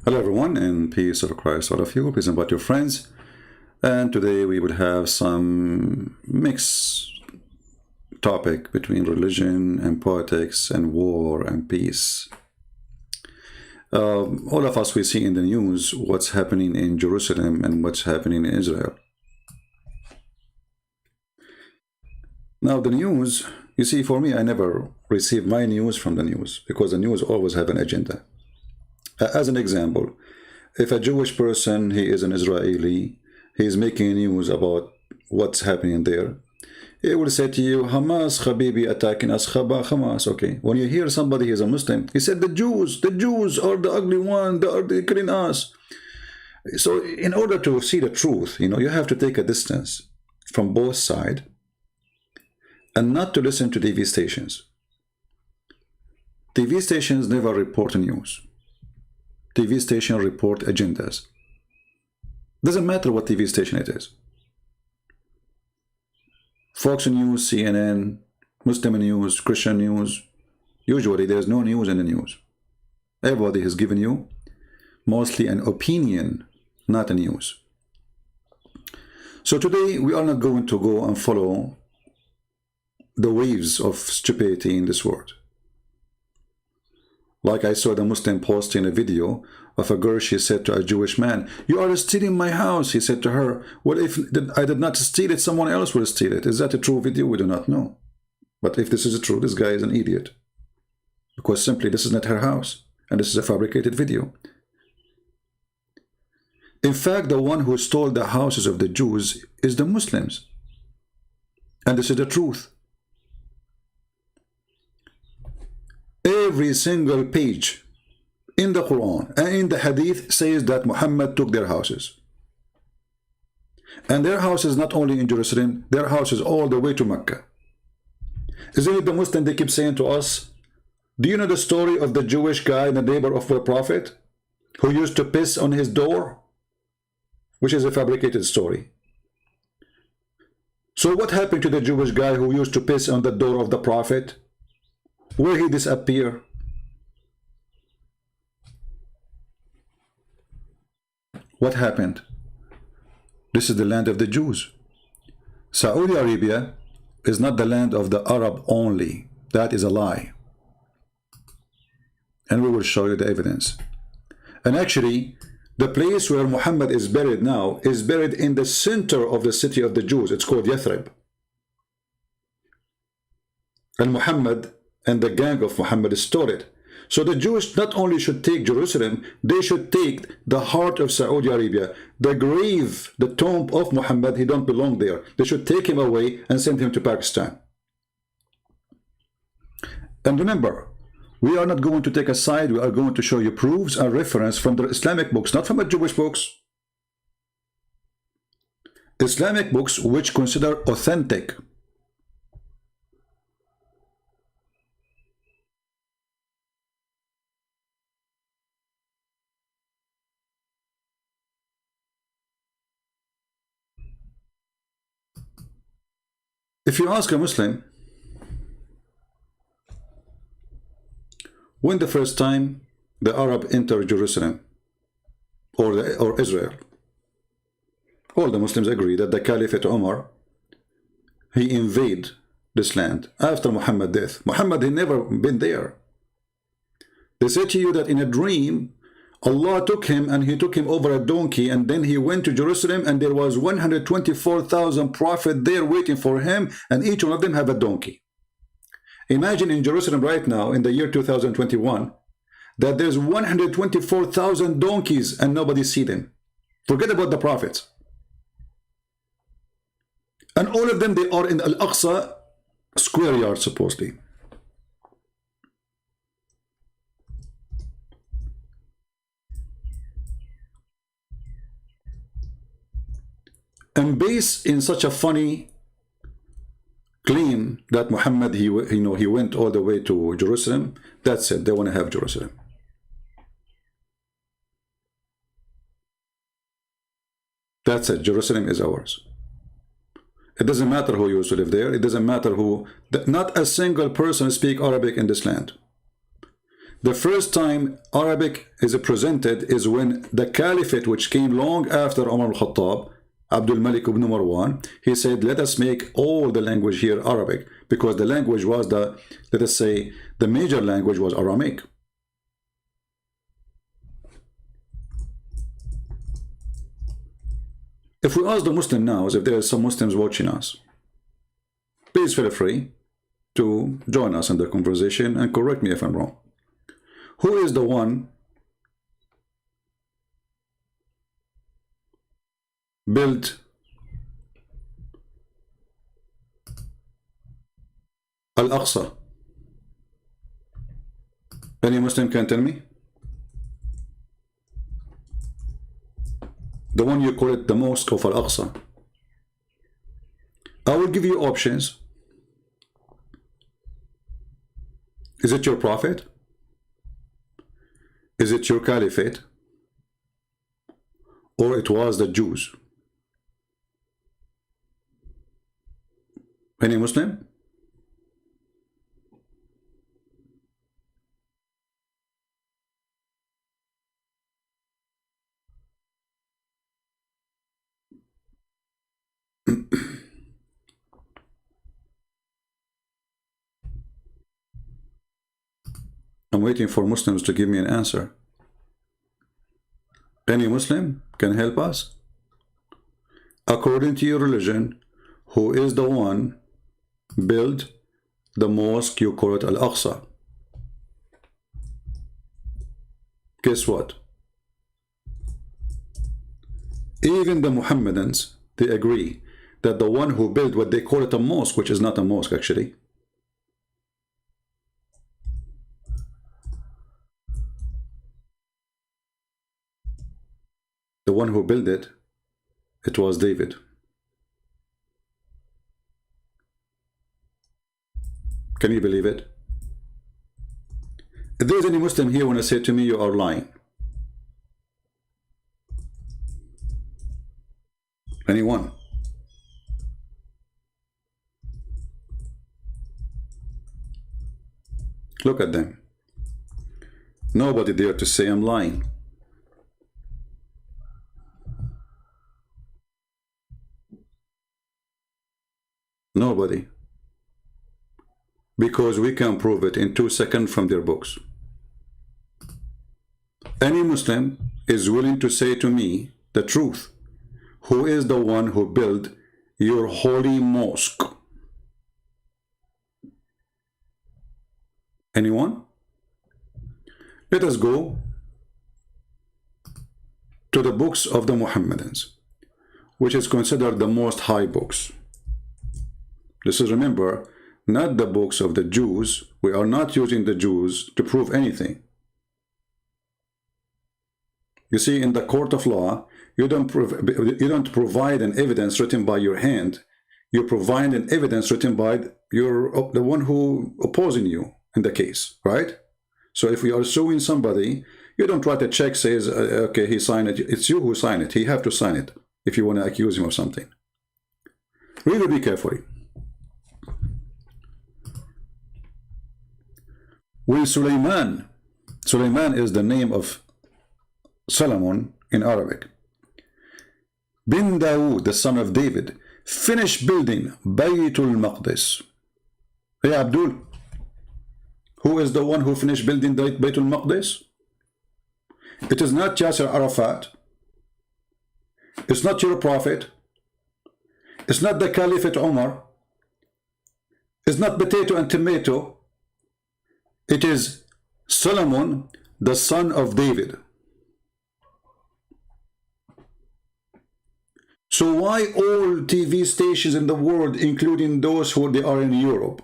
Hello everyone, and peace of Christ all of you. Please invite your friends. And today we will have some mixed topic between religion and politics and war and peace. All of us, we see in the news what's happening in Jerusalem and what's happening in Israel. Now the news, you see, for me, I never receive my news from the news because the news always have an agenda. As an example, if a Jewish person, he is an Israeli, he is making news about what's happening there, he will say to you, Hamas, Habibi, attacking us, Hamas, okay. When you hear somebody is a Muslim, he said, the Jews are the ugly one, they are killing us. So in order to see the truth, you have to take a distance from both sides and not to listen to TV stations. TV stations never report news. TV station report agendas. Doesn't matter what TV station it is. Fox News, CNN, Muslim News, Christian News. Usually there's no news in the news. Everybody has given you mostly an opinion, not a news. So today we are not going to go and follow the waves of stupidity in this world. Like I saw the Muslim posting a video of a girl, she said to a Jewish man, you are stealing my house. He said to her, well, if I did not steal it, someone else will steal it. Is that a true video? We do not know. But if this is true, this guy is an idiot. Because simply this is not her house. And this is a fabricated video. In fact, the one who stole the houses of the Jews is the Muslims. And this is the truth. Every single page in the Qur'an and in the Hadith says that Muhammad took their houses. And their house is not only in Jerusalem, their house is all the way to Mecca. Isn't it the Muslim, they keep saying to us, do you know the story of the Jewish guy, the neighbor of the Prophet, who used to piss on his door? Which is a fabricated story. So what happened to the Jewish guy who used to piss on the door of the Prophet? Where he disappear? What happened? This is the land of the Jews. Saudi Arabia is not the land of the Arab only. That is a lie. And we will show you the evidence. And actually, the place where Muhammad is buried now is buried in the center of the city of the Jews. It's called Yathrib. And Muhammad and the gang of Muhammad stole it. So the Jews not only should take Jerusalem, they should take the heart of Saudi Arabia, the grave, the tomb of Muhammad. He don't belong there. They should take him away and send him to Pakistan. And remember, we are not going to take a side. We are going to show you proofs and reference from the Islamic books, not from the Jewish books. Islamic books which consider authentic. If you ask a Muslim, when the first time the Arab entered Jerusalem or Israel, all the Muslims agree that the Caliphate Omar, he invaded this land after Muhammad's death. Muhammad had never been there. They say to you that in a dream, Allah took him and he took him over a donkey, and then he went to Jerusalem, and there was 124,000 prophets there waiting for him, and each one of them have a donkey. Imagine in Jerusalem right now in the year 2021 that there's 124,000 donkeys and nobody see them. Forget about the prophets. And all of them, they are in Al-Aqsa square yard supposedly. And based in such a funny claim that Muhammad, he went all the way to Jerusalem, that's it, they want to have Jerusalem. That's it, Jerusalem is ours. It doesn't matter who used to live there. It doesn't matter who, not a single person speak Arabic in this land. The first time Arabic is presented is when the caliphate, which came long after Umar al-Khattab, Abdul Malik ibn Marwan, he said, let us make all the language here Arabic, because the language was the, let us say, the major language was Aramaic. If we ask the Muslim now, if there are some Muslims watching us, please feel free to join us in the conversation and correct me if I'm wrong. Who is the one built Al-Aqsa? Any Muslim can tell me? The one you call it the Mosque of Al-Aqsa. I will give you options. Is it your prophet? Is it your caliphate? Or it was the Jews? Any Muslim? I'm waiting for Muslims to give me an answer. Any Muslim can help us? According to your religion, who is the one built the mosque you call it Al-Aqsa? Guess what? Even the Muhammadans, they agree that the one who built what they call it a mosque, which is not a mosque actually, the one who built it, it was David. Can you believe it? If there's any Muslim here want to say to me, you are lying. Anyone? Look at them. Nobody dare to say I'm lying. Nobody. Because we can prove it in 2 seconds from their books. Any Muslim is willing to say to me the truth. Who is the one who built your holy mosque? Anyone? Let us go to the books of the Muhammadans, which is considered the most high books. This is, remember, not the books of the Jews. We are not using the Jews to prove anything. You see, in the court of law, you don't provide an evidence written by your hand. You provide an evidence written by the one who opposing you in the case, right? So if we are suing somebody, you don't write a check says, okay, he signed it. It's you who signed it. He have to sign it if you want to accuse him of something. Really be careful. When Sulaiman is the name of Solomon in Arabic, bin Dawood, the son of David, finished building Baytul Maqdis. Hey Abdul, who is the one who finished building Baytul Maqdis? It is not Yasser Arafat. It's not your prophet. It's not the Caliphate Umar. It's not potato and tomato. It is Solomon, the son of David. So why all TV stations in the world, including those who they are in Europe,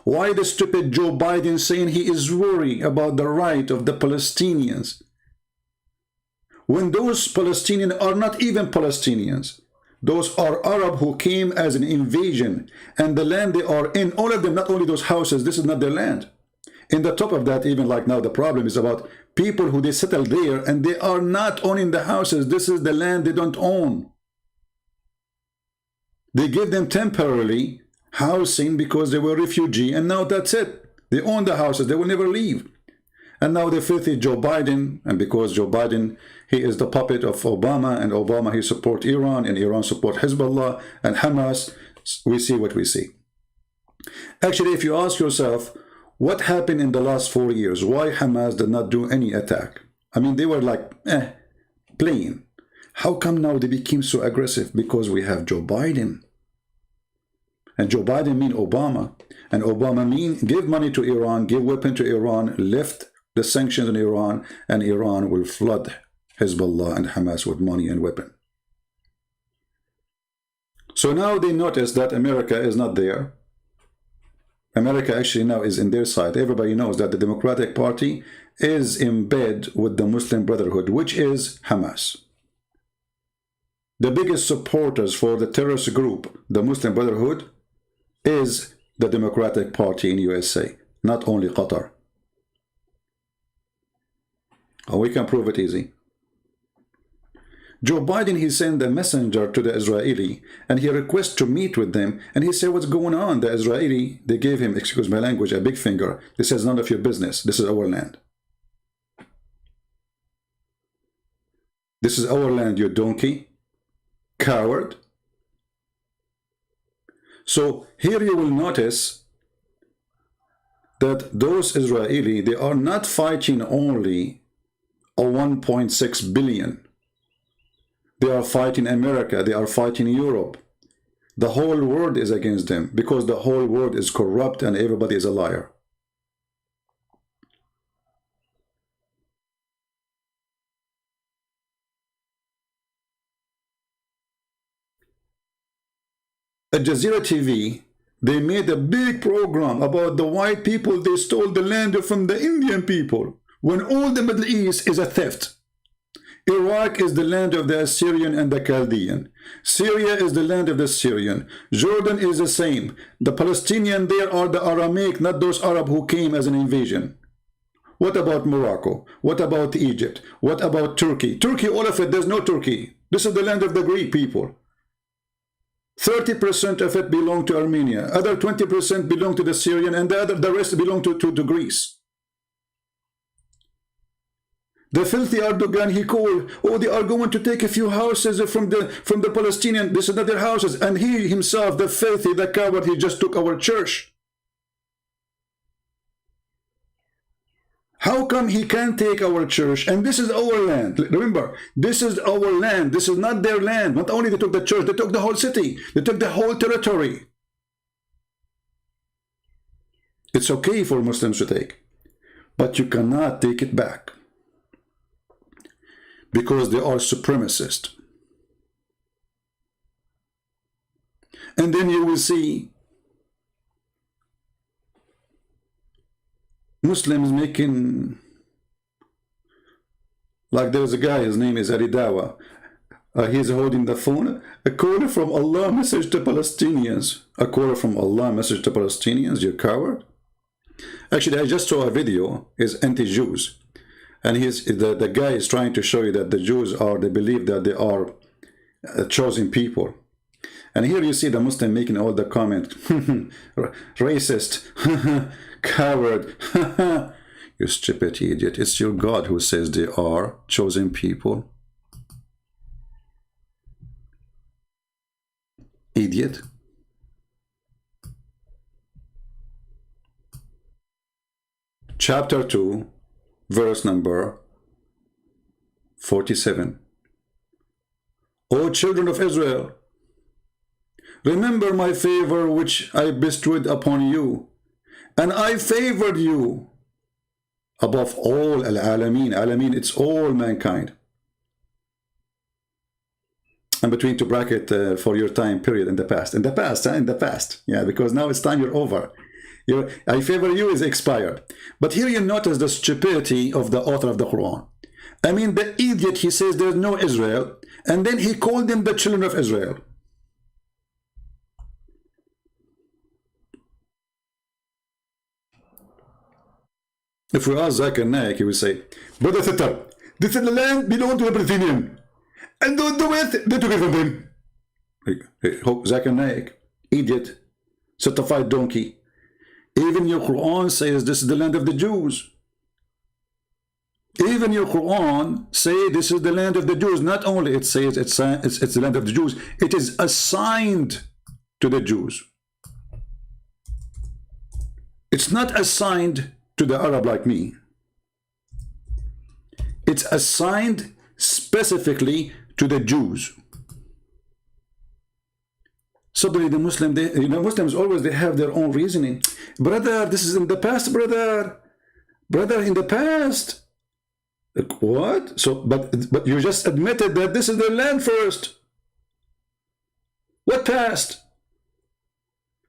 why the stupid Joe Biden saying he is worried about the right of the Palestinians, when those Palestinians are not even Palestinians? Those are Arab who came as an invasion, and the land they are in, all of them, not only those houses, this is not their land. In the top of that, even like now, the problem is about people who they settle there and they are not owning the houses. This is the land they don't own. They give them temporarily housing because they were refugee, and now that's it. They own the houses. They will never leave. And now the filthy Joe Biden, and because Joe Biden, he is the puppet of Obama, and Obama, he support Iran, and Iran support Hezbollah and Hamas, we see what we see. Actually, if you ask yourself, what happened in the last 4 years? Why Hamas did not do any attack? I mean, they were like, playing. How come now they became so aggressive? Because we have Joe Biden. And Joe Biden mean Obama. And Obama mean give money to Iran, give weapon to Iran, lift the sanctions on Iran, and Iran will flood Hezbollah and Hamas with money and weapon. So now they notice that America is not there. America actually now is in their side. Everybody knows that the Democratic Party is in bed with the Muslim Brotherhood, which is Hamas. The biggest supporters for the terrorist group, the Muslim Brotherhood, is the Democratic Party in USA, not only Qatar. Oh, we can prove it easy. Joe Biden, he sent a messenger to the Israeli, and he requests to meet with them, and he said, what's going on? The Israeli, they gave him, excuse my language, a big finger. They says, none of your business. This is our land. This is our land, you donkey. Coward. So here you will notice that those Israeli, they are not fighting only a 1.6 billion. They are fighting America. They are fighting Europe. The whole world is against them because the whole world is corrupt and everybody is a liar. At Jazeera TV, they made a big program about the white people. They stole the land from the Indian people, when all the Middle East is a theft. Iraq is the land of the Assyrian and the Chaldean. Syria is the land of the Syrian. Jordan is the same. The Palestinians there are the Aramaic, not those Arab who came as an invasion. What about Morocco? What about Egypt? What about Turkey? Turkey, all of it, there's no Turkey. This is the land of the Greek people. 30% of it belong to Armenia. Other 20% belong to the Syrian, and the rest belong to Greece. The filthy Erdogan, he called, oh, they are going to take a few houses from the Palestinian. This is not their houses. And he himself, the filthy, the coward, he just took our church. How come he can't take our church? And this is our land. Remember, this is our land. This is not their land. Not only they took the church, they took the whole city. They took the whole territory. It's okay for Muslims to take, but you cannot take it back. Because they are supremacist. And then you will see Muslims making, like there's a guy, his name is Aridawa. He's holding the phone. A call from Allah message to Palestinians. A call from Allah message to Palestinians, you coward. Actually, I just saw a video, is anti-Jews. And the guy is trying to show you that the Jews are, they believe that they are chosen people. And here you see the Muslim making all the comment, racist, coward, you stupid idiot. It's your God who says they are chosen people. Idiot. Chapter 2. Verse number 47. O children of Israel, remember my favor which I bestowed upon you, and I favored you above all al-alamin. Alamin, it's all mankind. And between two bracket for your time period in the past. In the past, in the past. Yeah, because now it's time you're over. I favor you is expired. But here you notice the stupidity of the author of the Qur'an. I mean, the idiot, he says there's no Israel, and then he called them the children of Israel. If we ask Zakir Naik, he will say, Brother Sitter, this is the land belong to the Palestinian, and the West, they took it from them. Zakir Naik, idiot, certified donkey. Even your Quran says this is the land of the Jews. Even your Quran say this is the land of the Jews. Not only it says it's the land of the Jews, it is assigned to the Jews. It's not assigned to the Arab like me. It's assigned specifically to the Jews. Suddenly the Muslims always they have their own reasoning. Brother, this is in the past, brother. Brother, in the past. Like, what? So, but you just admitted that this is the land first. What past?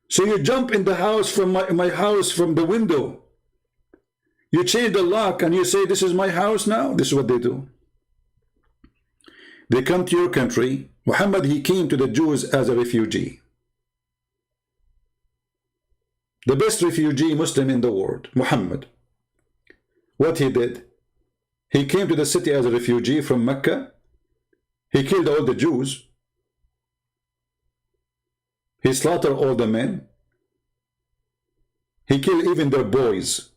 So you jump in the house from my house from the window. You change the lock and you say, this is my house now. This is what they do. They come to your country. Muhammad, he came to the Jews as a refugee. The best refugee Muslim in the world, Muhammad. What he did? He came to the city as a refugee from Mecca. He killed all the Jews. He slaughtered all the men. He killed even their boys.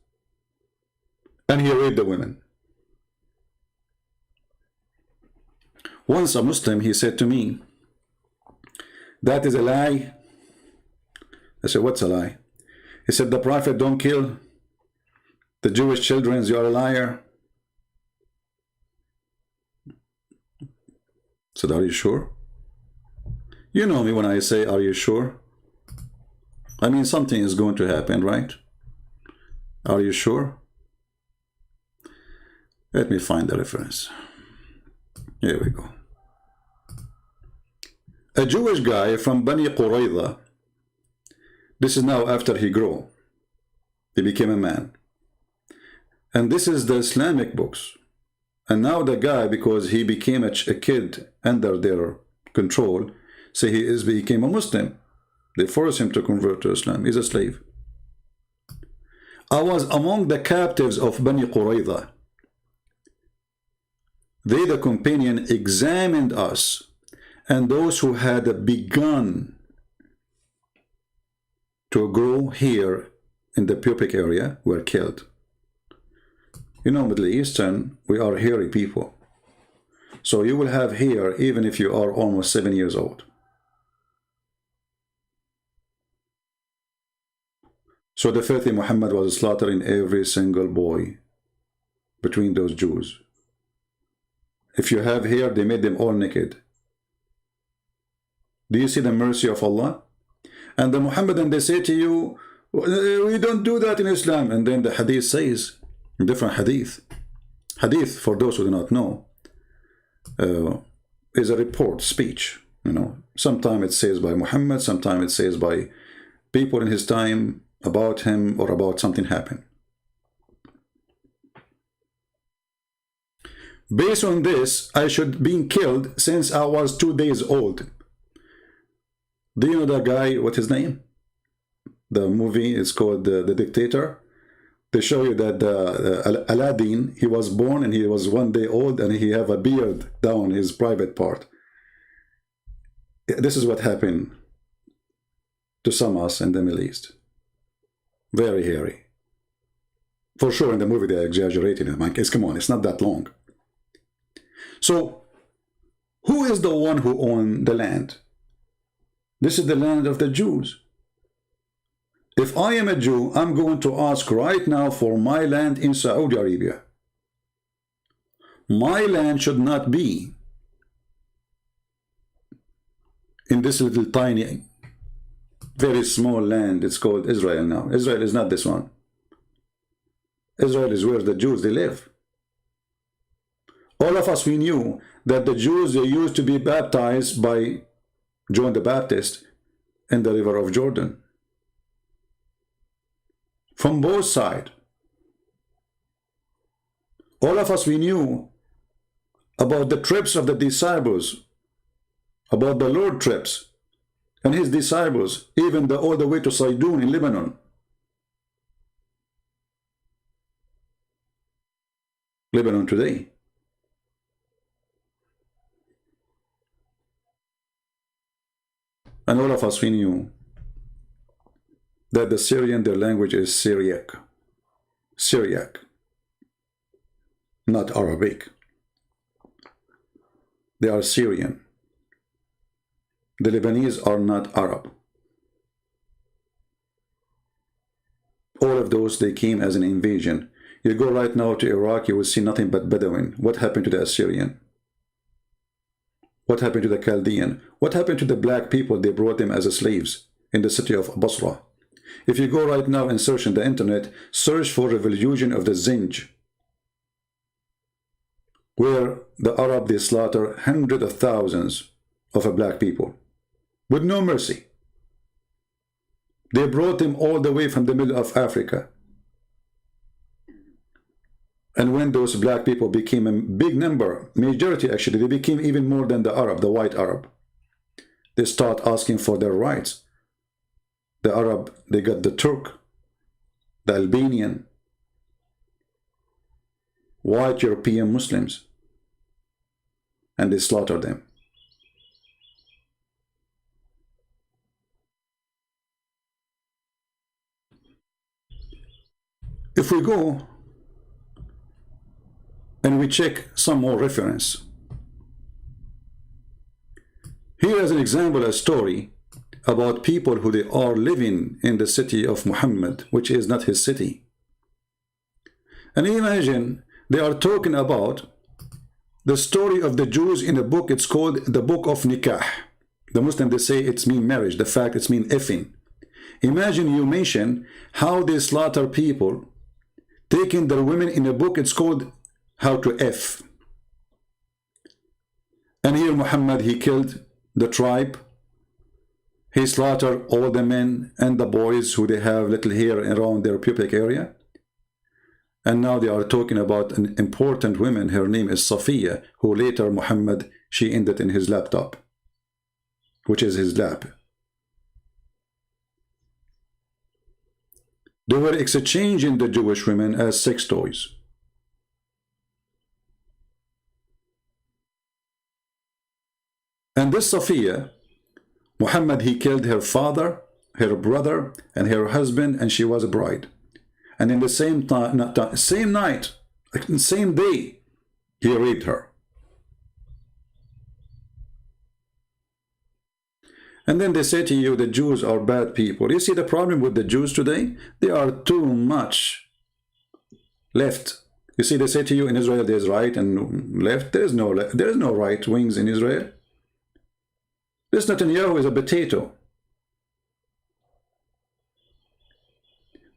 And he raped the women. Once a Muslim, he said to me, that is a lie. I said, what's a lie? He said, the Prophet don't kill the Jewish children. You are a liar. I said, are you sure? You know me when I say, are you sure? I mean, something is going to happen, right? Are you sure? Let me find the reference. Here we go. A Jewish guy from Bani Qurayza. This is now after he grew. He became a man. And this is the Islamic books. And now the guy, because he became a kid under their control, say he became a Muslim. They force him to convert to Islam. He's a slave. I was among the captives of Bani Qurayza. They, the companion, examined us, and those who had begun to grow here in the pubic area were killed. You know, Middle Eastern, we are hairy people. So you will have hair even if you are almost 7 years old. So the filthy Muhammad was slaughtering every single boy between those Jews. If you have hair, they made them all naked. Do you see the mercy of Allah? And the Muhammadan, they say to you, we don't do that in Islam. And then the hadith says, different hadith. Hadith, for those who do not know, is a report, speech. You know, sometimes it says by Muhammad, sometimes it says by people in his time about him or about something happened. Based on this, I should be killed since I was 2 days old. Do you know that guy, what's his name? The movie is called The Dictator. They show you that Aladdin, he was born and he was 1 day old and he have a beard down his private part. This is what happened to some of us in the Middle East. Very hairy. For sure in the movie they're exaggerating it. Come on, it's not that long. So, who is the one who owned the land? This is the land of the Jews. If I am a Jew, I'm going to ask right now for my land in Saudi Arabia. My land should not be in this little tiny, very small land. It's called Israel now. Israel is not this one. Israel is where the Jews, they live. All of us, we knew that the Jews, they used to be baptized by John the Baptist in the river of Jordan. From both sides. All of us, we knew about the trips of the disciples, about the Lord trips and his disciples, even all the way to Sidon in Lebanon. Lebanon today. And all of us, we knew that the Syrian, their language is Syriac. Syriac. not Arabic. They are Syrian. The Lebanese are not Arab. All of those, they came as an invasion. You go right now to Iraq, you will see nothing but Bedouin. What happened to the Assyrian? What happened to the Chaldean? What happened to the black people? They brought them as slaves in the city of Basra. If you go right now and search on the internet, search for revolution of the Zinj, where the Arab, they slaughter hundreds of thousands of black people with no mercy. They brought them all the way from the middle of Africa. And when those black people became a big number, majority actually, they became even more than the Arab, the white Arab. They start asking for their rights. The Arab, they got the Turk, the Albanian, white European Muslims, and they slaughtered them. If we go and we check some more reference, here is an example, a story about people who they are living in the city of Muhammad, which is not his city. And imagine they are talking about the story of the Jews in a book. It's called the Book of Nikah. The Muslims, they say it's mean marriage. The fact it's mean effing. Imagine you mention how they slaughter people, taking their women in a book. It's called How to F. And here Muhammad, he killed the tribe. He slaughtered all the men and the boys who they have little hair around their pubic area. And now they are talking about an important woman. Her name is Safiya, who later Muhammad, she ended in his laptop, which is his lap. They were exchanging the Jewish women as sex toys. And this Safiya, Muhammad, he killed her father, her brother, and her husband, and she was a bride. And in the same night, same day, he raped her. And then they say to you, the Jews are bad people. You see the problem with the Jews today? They are too much left. You see, they say to you, in Israel there's right and left. There is no right wings in Israel. This Netanyahu is a potato.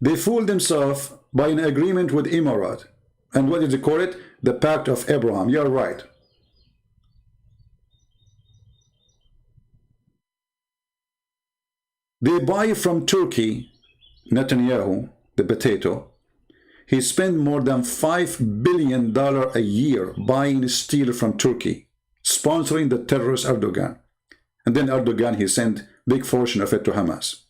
They fooled themselves by an agreement with Emirat. And what did they call it? The Pact of Abraham. You're right. They buy from Turkey, Netanyahu, the potato. He spent more than $5 billion a year buying steel from Turkey, sponsoring the terrorist Erdogan. And then Erdogan, he sent big portion of it to Hamas.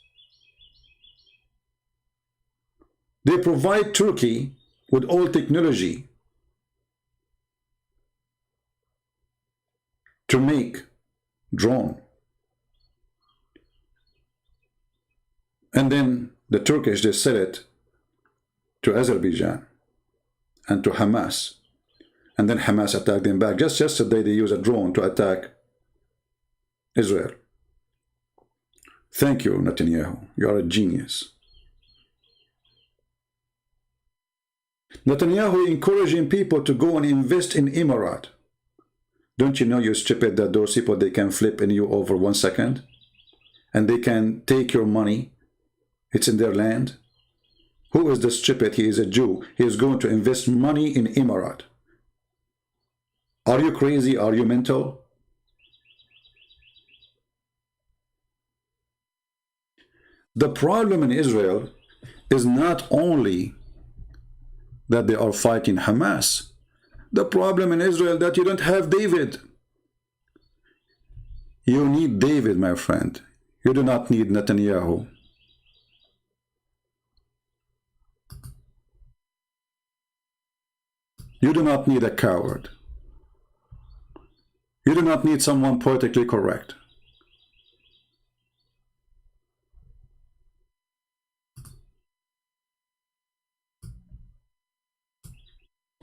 They provide Turkey with all technology to make drone. And then the Turkish, they sell it to Azerbaijan and to Hamas. And then Hamas attacked them back. Just yesterday, they used a drone to attack Israel. Thank you, Netanyahu. You are a genius. Netanyahu encouraging people to go and invest in Emirat. Don't you know, you stupid, that those people, they can flip in you over 1 second? And they can take your money. It's in their land. Who is the stupid? He is a Jew. He is going to invest money in Emirat. Are you crazy? Are you mental? The problem in Israel is not only that they are fighting Hamas. The problem in Israel that you don't have David. You need David, my friend. You do not need Netanyahu. You do not need a coward. You do not need someone politically correct.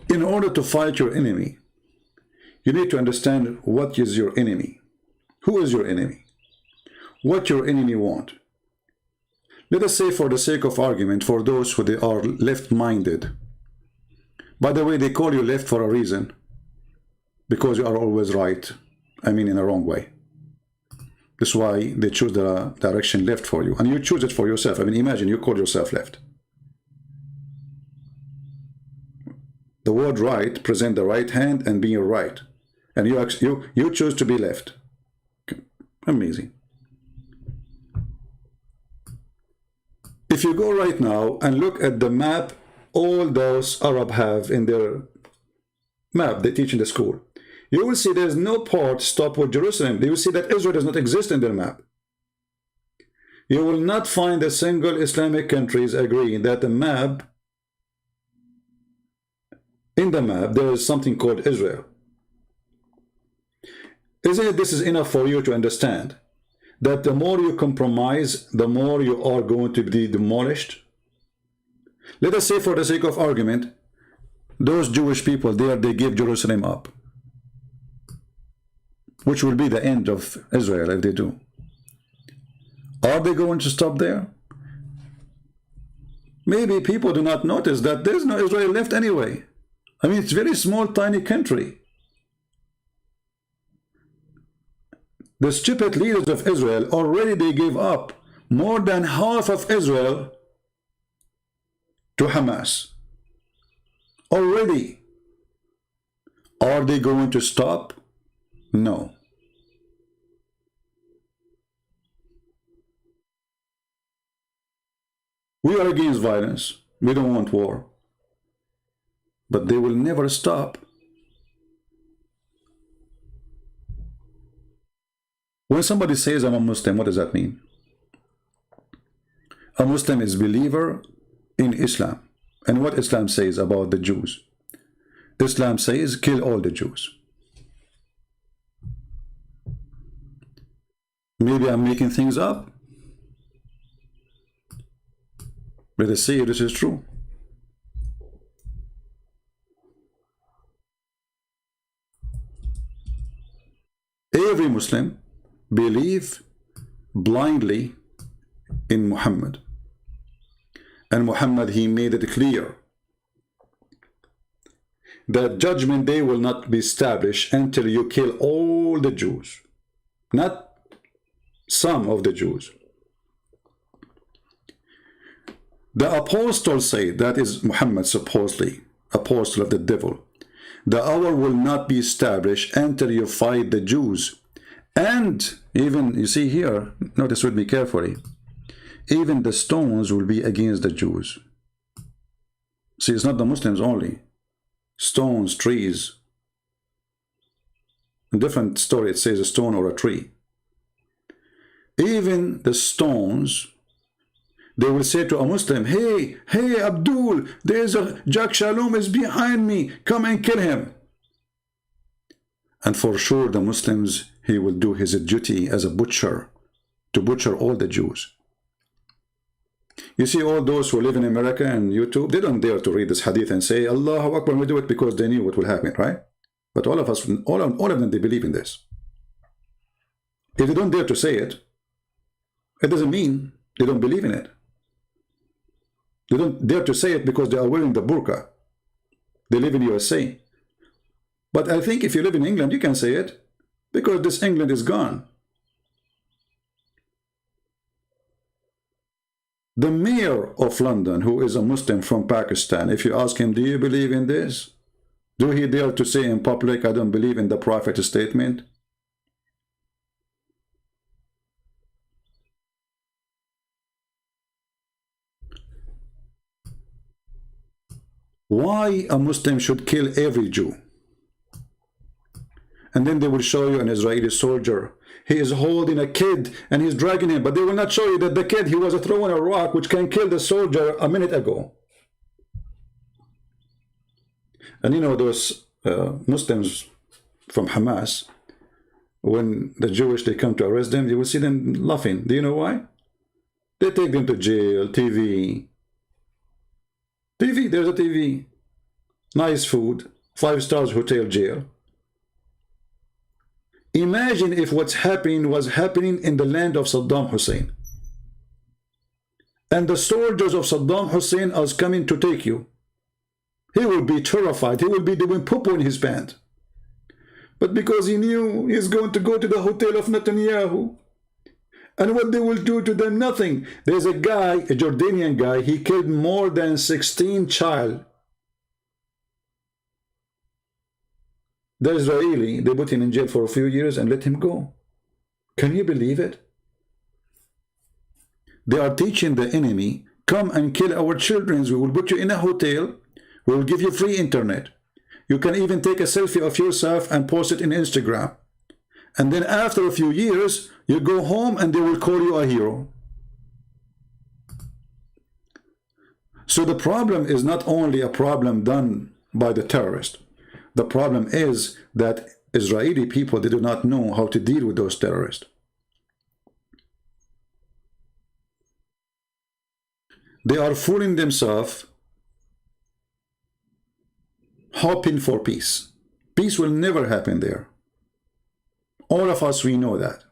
In order to fight your enemy, you need to understand what is your enemy. Who is your enemy? What your enemy want. Let us say, for the sake of argument, for those who they are left-minded. By the way, they call you left for a reason. Because you are always right. I mean, in a wrong way. That's why they choose the direction left for you. And you choose it for yourself. I mean, imagine you call yourself left. The word right present the right hand and being right. And you choose to be left. Amazing. If you go right now and look at the map all those Arab have in their map they teach in the school, you will see there's no part stop with Jerusalem. You will see that Israel does not exist in their map. You will not find a single Islamic countries agreeing that the map, in the map, there is something called Israel. Isn't it this is enough for you to understand that the more you compromise, the more you are going to be demolished? Let us say, for the sake of argument, those Jewish people there, they give Jerusalem up, which will be the end of Israel if they do. Are they going to stop there? Maybe people do not notice that there's no Israel left anyway. I mean, it's a very small, tiny country. The stupid leaders of Israel, already they gave up more than half of Israel to Hamas. Already. Are they going to stop? No. We are against violence. We don't want war. But they will never stop. When somebody says I'm a Muslim, what does that mean? A Muslim is a believer in Islam. And what Islam says about the Jews? Islam says kill all the Jews. Maybe I'm making things up. Let us see if this is true. Every Muslim believe blindly in Muhammad. And Muhammad, he made it clear that judgment day will not be established until you kill all the Jews, not some of the Jews. The apostle said, that is Muhammad supposedly, apostle of the devil, the hour will not be established until you fight the Jews. And even, you see here, notice with me carefully, even the stones will be against the Jews. See, it's not the Muslims only. Stones, trees. In different story, it says a stone or a tree. Even the stones, they will say to a Muslim, hey, Abdul, there's a Jack Shalom is behind me. Come and kill him. And for sure, the Muslims, he will do his duty as a butcher, to butcher all the Jews. You see, all those who live in America and YouTube, they don't dare to read this hadith and say, Allahu Akbar, we do it because they knew what will happen, right? But all of us, all of them, they believe in this. If they don't dare to say it, it doesn't mean they don't believe in it. They don't dare to say it because they are wearing the burqa. They live in USA. But I think if you live in England, you can say it because this England is gone. The mayor of London, who is a Muslim from Pakistan, if you ask him, do you believe in this? Do he dare to say in public, I don't believe in the Prophet's statement? Why a Muslim should kill every Jew? And then they will show you an Israeli soldier. He is holding a kid and he's dragging him. But they will not show you that the kid, he was throwing a rock which can kill the soldier a minute ago. And you know those Muslims from Hamas, when the Jewish, they come to arrest them, you will see them laughing. Do you know why? They take them to jail, TV. TV, there's a TV. nice food, 5 stars hotel, jail. Imagine if what's happening was happening in the land of Saddam Hussein. And the soldiers of Saddam Hussein are coming to take you. He will be terrified. He will be doing poo-poo in his pants. But because he knew he's going to go to the hotel of Netanyahu, and what they will do to them, nothing. There's a guy, a Jordanian guy, he killed more than 16 child. The Israeli, they put him in jail for a few years and let him go. Can you believe it? They are teaching the enemy, come and kill our children. We will put you in a hotel. We will give you free internet. You can even take a selfie of yourself and post it in Instagram. And then after a few years, you go home and they will call you a hero. So the problem is not only a problem done by the terrorist. The problem is that Israeli people, they do not know how to deal with those terrorists. They are fooling themselves, hoping for peace. Peace will never happen there. All of us, we know that.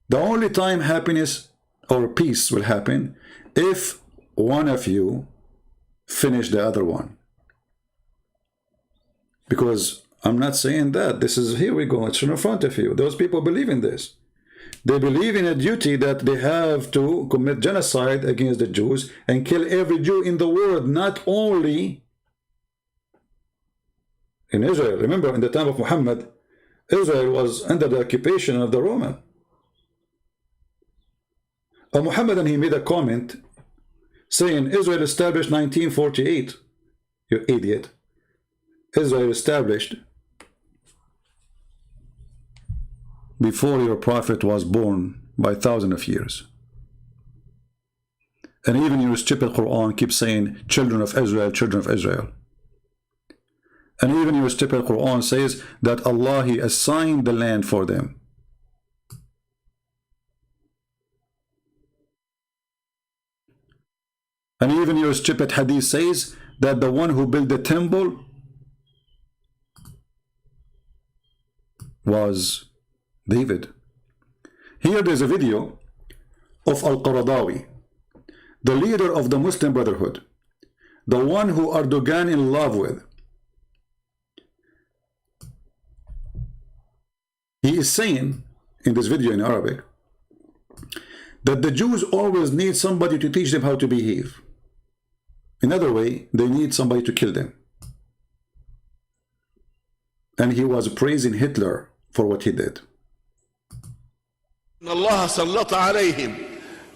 The only time happiness or peace will happen if one of you finish the other one. Because I'm not saying that. This is, here we go, it's in front of you. Those people believe in this. They believe in a duty that they have to commit genocide against the Jews and kill every Jew in the world, not only in Israel. Remember, in the time of Muhammad, Israel was under the occupation of the Roman. Muhammad, he made a comment saying, Israel established 1948. You idiot. Israel established before your prophet was born by thousands of years. And even your stupid Qur'an keeps saying, children of Israel, children of Israel. And even your stupid Qur'an says that Allah, He assigned the land for them. And even your stupid hadith says that the one who built the temple was David. Here there's a video of Al-Qaradawi, the leader of the Muslim Brotherhood, the one who Erdogan in love with. He is saying in this video in Arabic that the Jews always need somebody to teach them how to behave. In other way, they need somebody to kill them. And he was praising Hitler for what he did. الله سلط عليهم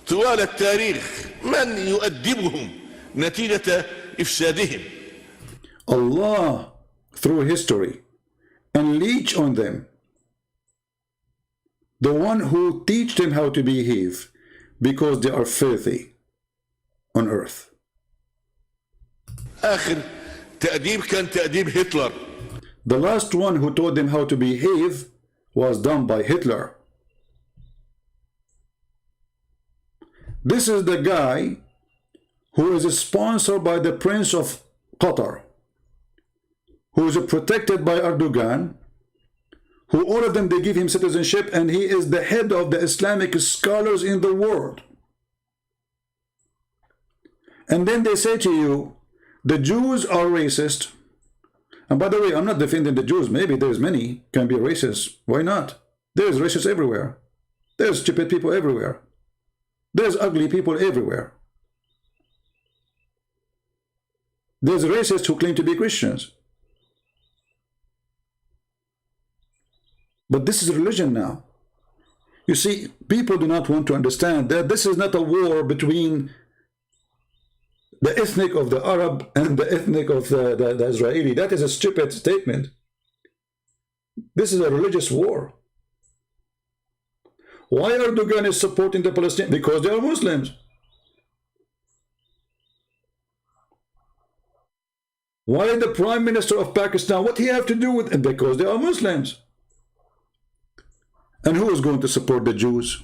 طوال التاريخ من يؤدبهم نتيجة إفسادهم. Allah, through history, unleash on them the one who teach them how to behave, because they are filthy on earth. آخر تأديب كان تأديب هتلر. The last one who taught them how to behave was done by Hitler. This is the guy who is sponsored by the Prince of Qatar, who is protected by Erdogan, who all of them, they give him citizenship, and he is the head of the Islamic scholars in the world. And then they say to you, the Jews are racist. And by the way, I'm not defending the Jews. Maybe there's many can be racist. Why not? There's racists everywhere. There's stupid people everywhere. There's ugly people everywhere. There's racists who claim to be Christians. But this is religion now. You see, people do not want to understand that this is not a war between the ethnic of the Arab and the ethnic of the Israeli. That is a stupid statement. This is a religious war. Why Erdogan is supporting the Palestinians? Because they are Muslims. Why the Prime Minister of Pakistan? What he have to do with it? Because they are Muslims. And who is going to support the Jews?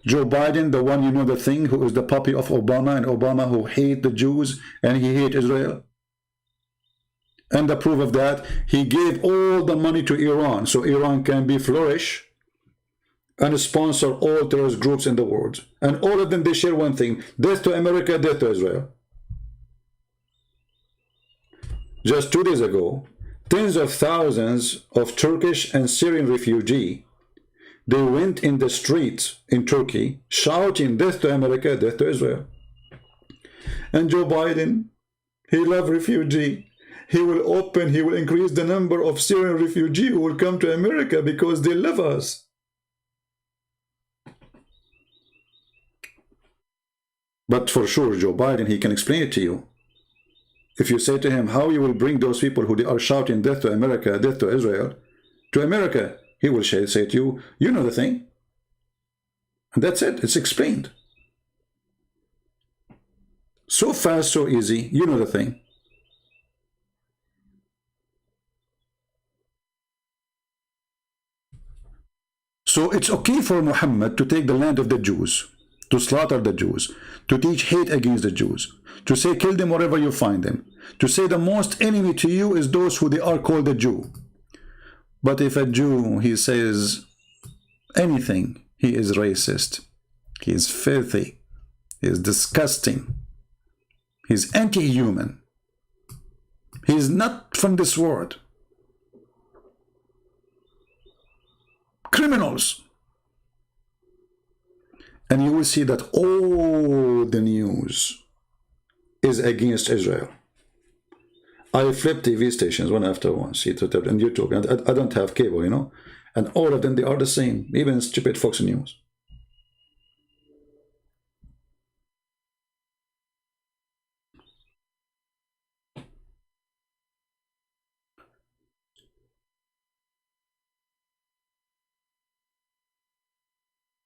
Joe Biden, the one, you know, the thing, who is the puppy of Obama, and Obama who hate the Jews and he hate Israel. And the proof of that, he gave all the money to Iran so Iran can be flourish and sponsor all terrorist groups in the world. And all of them, they share one thing: death to America, death to Israel. Just 2 days ago, tens of thousands of Turkish and Syrian refugees, they went in the streets in Turkey shouting death to America, death to Israel. And Joe Biden, he loves refugees. He will increase the number of Syrian refugees who will come to America because they love us. But for sure, Joe Biden, he can explain it to you. If you say to him how you will bring those people who are shouting death to America, death to Israel, to America, he will say to you, you know the thing. And that's it. It's explained. So fast, so easy. You know the thing. So it's okay for Muhammad to take the land of the Jews, to slaughter the Jews, to teach hate against the Jews, to say kill them wherever you find them, to say the most enemy to you is those who they are called a Jew. But if a Jew, he says anything, he is racist, he is filthy, he is disgusting, he is anti-human, he is not from this world. Criminals. And you will see that all the news is against Israel. I flip TV stations one after one, see it on YouTube, and I don't have cable, you know, and all of them, they are the same, even stupid Fox News.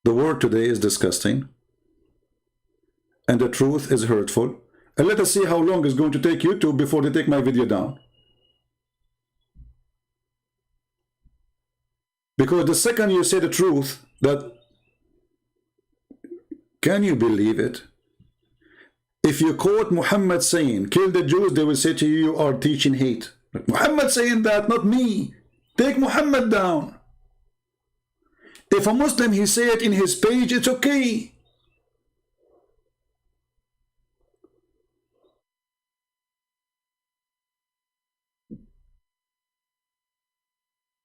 The word today is disgusting, and the truth is hurtful. And let us see how long it's going to take YouTube before they take my video down. Because the second you say the truth, that, can you believe it? If you quote Muhammad saying, kill the Jews, they will say to you, you are teaching hate. Muhammad saying that, not me. Take Muhammad down. If a Muslim, he say it in his page, it's okay.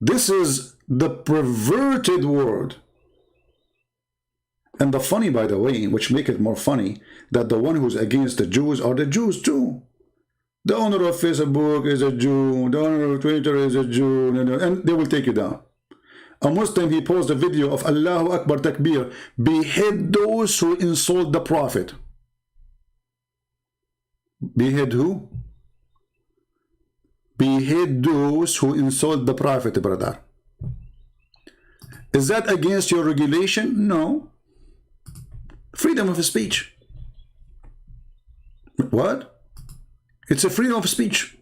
This is the perverted word. And the funny, by the way, which make it more funny, that the one who's against the Jews are the Jews too. The owner of Facebook is a Jew, the owner of Twitter is a Jew, and they will take you down. A Muslim, he posted a video of Allahu Akbar Takbir, behead those who insult the Prophet. Behead who? Behead those who insult the Prophet, brother. Is that against your regulation? No. Freedom of speech. What? It's a freedom of speech.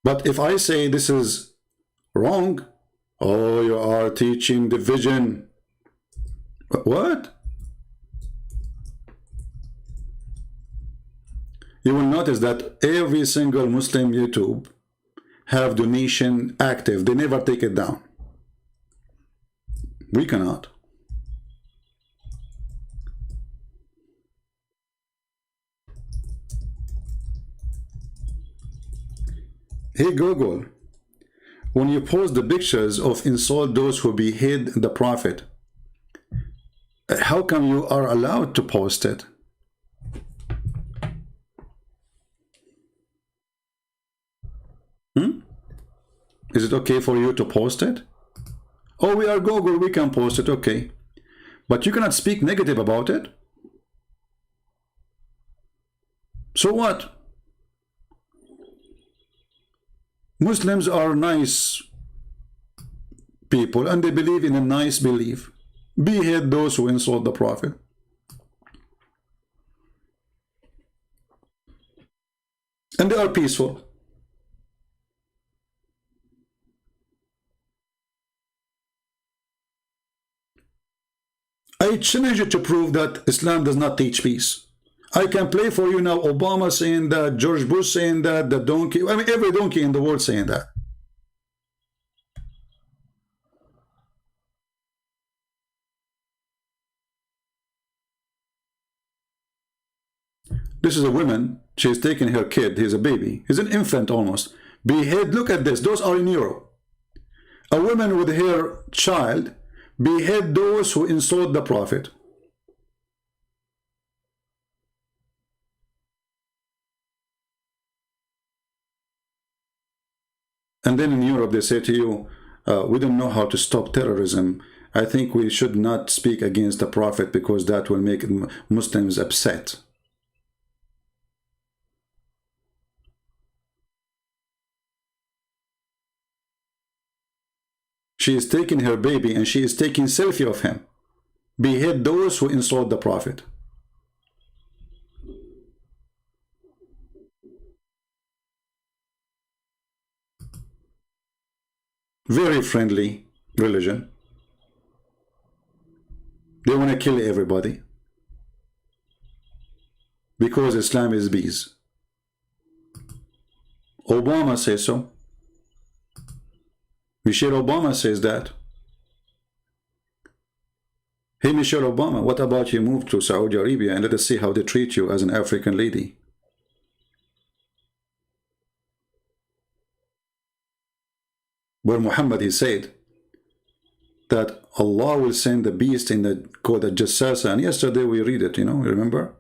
But if I say this is wrong, oh, you are teaching division. What? You will notice that every single Muslim YouTube have donation active. They never take it down. We cannot. Hey Google, when you post the pictures of insult those who behead the Prophet, how come you are allowed to post it? Is it okay for you to post it? Oh, we are Google, we can post it, okay. But you cannot speak negative about it. So what? Muslims are nice people and they believe in a nice belief. Behead those who insult the Prophet. And they are peaceful. I challenge you to prove that Islam does not teach peace. I can play for you now Obama saying that, George Bush saying that, the donkey, I mean every donkey in the world saying that. This is a woman, she's taking her kid, he's a baby, he's an infant almost. Behead, look at this, those are in Europe. A woman with her child, behead those who insult the Prophet. And then in Europe they say to you, we don't know how to stop terrorism. I think we should not speak against the Prophet because that will make Muslims upset. She is taking her baby and she is taking selfie of him. Behead those who insult the Prophet. Very friendly religion. They want to kill everybody because Islam is bees. Obama says so. Michelle Obama says that. Hey Michelle Obama, what about you move to Saudi Arabia and let us see how they treat you as an African lady? Where Muhammad, he said that Allah will send the beast in the called the Jassasa, and yesterday we read it, you know, remember?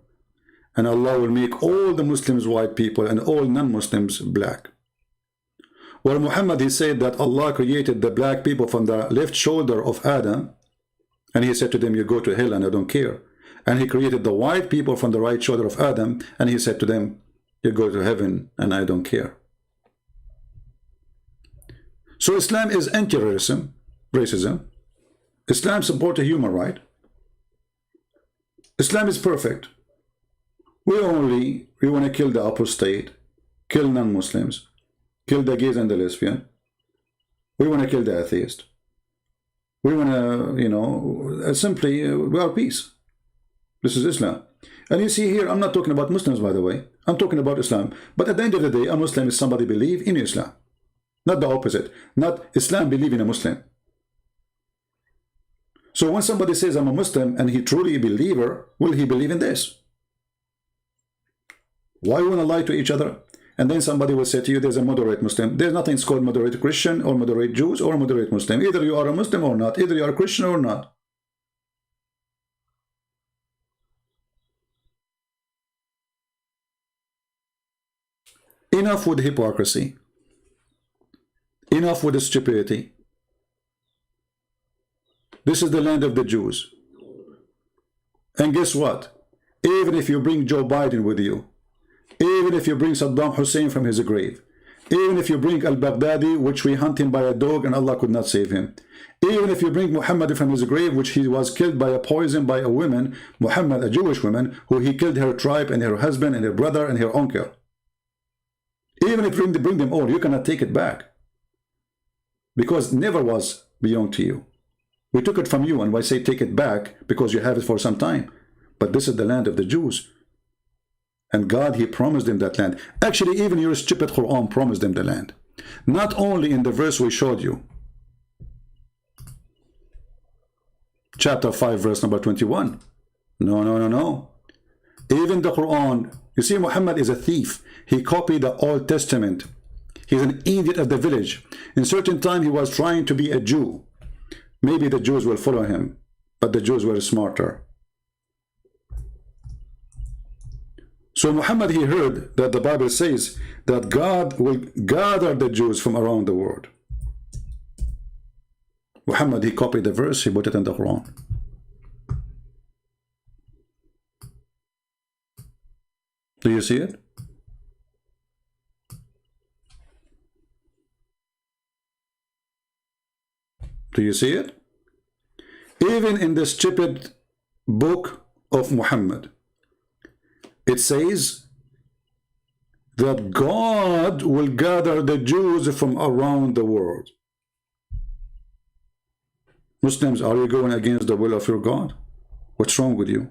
And Allah will make all the Muslims white people and all non-Muslims black. Where Muhammad, he said that Allah created the black people from the left shoulder of Adam, and he said to them, you go to hell and I don't care. And he created the white people from the right shoulder of Adam, and he said to them, you go to heaven and I don't care. So Islam is anti-racism, Islam supports human right. Islam is perfect. We want to kill the apostate, kill non-Muslims, kill the gays and the lesbian. We want to kill the atheist. We want to, you know, simply, we are peace. This is Islam. And you see here, I'm not talking about Muslims, by the way. I'm talking about Islam. But at the end of the day, a Muslim is somebody believe in Islam. Not the opposite. Not Islam believe in a Muslim. So when somebody says I'm a Muslim and he truly a believer, will he believe in this? Why want to lie to each other? And then somebody will say to you, there's a moderate Muslim. There's nothing called moderate Christian or moderate Jews or moderate Muslim. Either you are a Muslim or not. Either you are a Christian or not. Enough with hypocrisy. Enough with the stupidity. This is the land of the Jews. And guess what? Even if you bring Joe Biden with you, even if you bring Saddam Hussein from his grave, even if you bring al-Baghdadi, which we hunt him by a dog and Allah could not save him, even if you bring Muhammad from his grave, which he was killed by a poison by a woman, Muhammad, a Jewish woman, who he killed her tribe and her husband and her brother and her uncle. Even if you bring them all, you cannot take it back. Because never was belong to you. We took it from you, and I say take it back because you have it for some time. But this is the land of the Jews. And God, he promised them that land. Actually, even your stupid Qur'an promised them the land. Not only in the verse we showed you. Chapter 5, verse number 21. No. Even the Qur'an, you see, Muhammad is a thief. He copied the Old Testament. He's an idiot of the village. In certain time, he was trying to be a Jew. Maybe the Jews will follow him, but the Jews were smarter. So Muhammad, he heard that the Bible says that God will gather the Jews from around the world. Muhammad, he copied the verse, he put it in the Quran. Do you see it? Do you see it? Even in the stupid book of Muhammad, it says that God will gather the Jews from around the world. Muslims, are you going against the will of your God? What's wrong with you?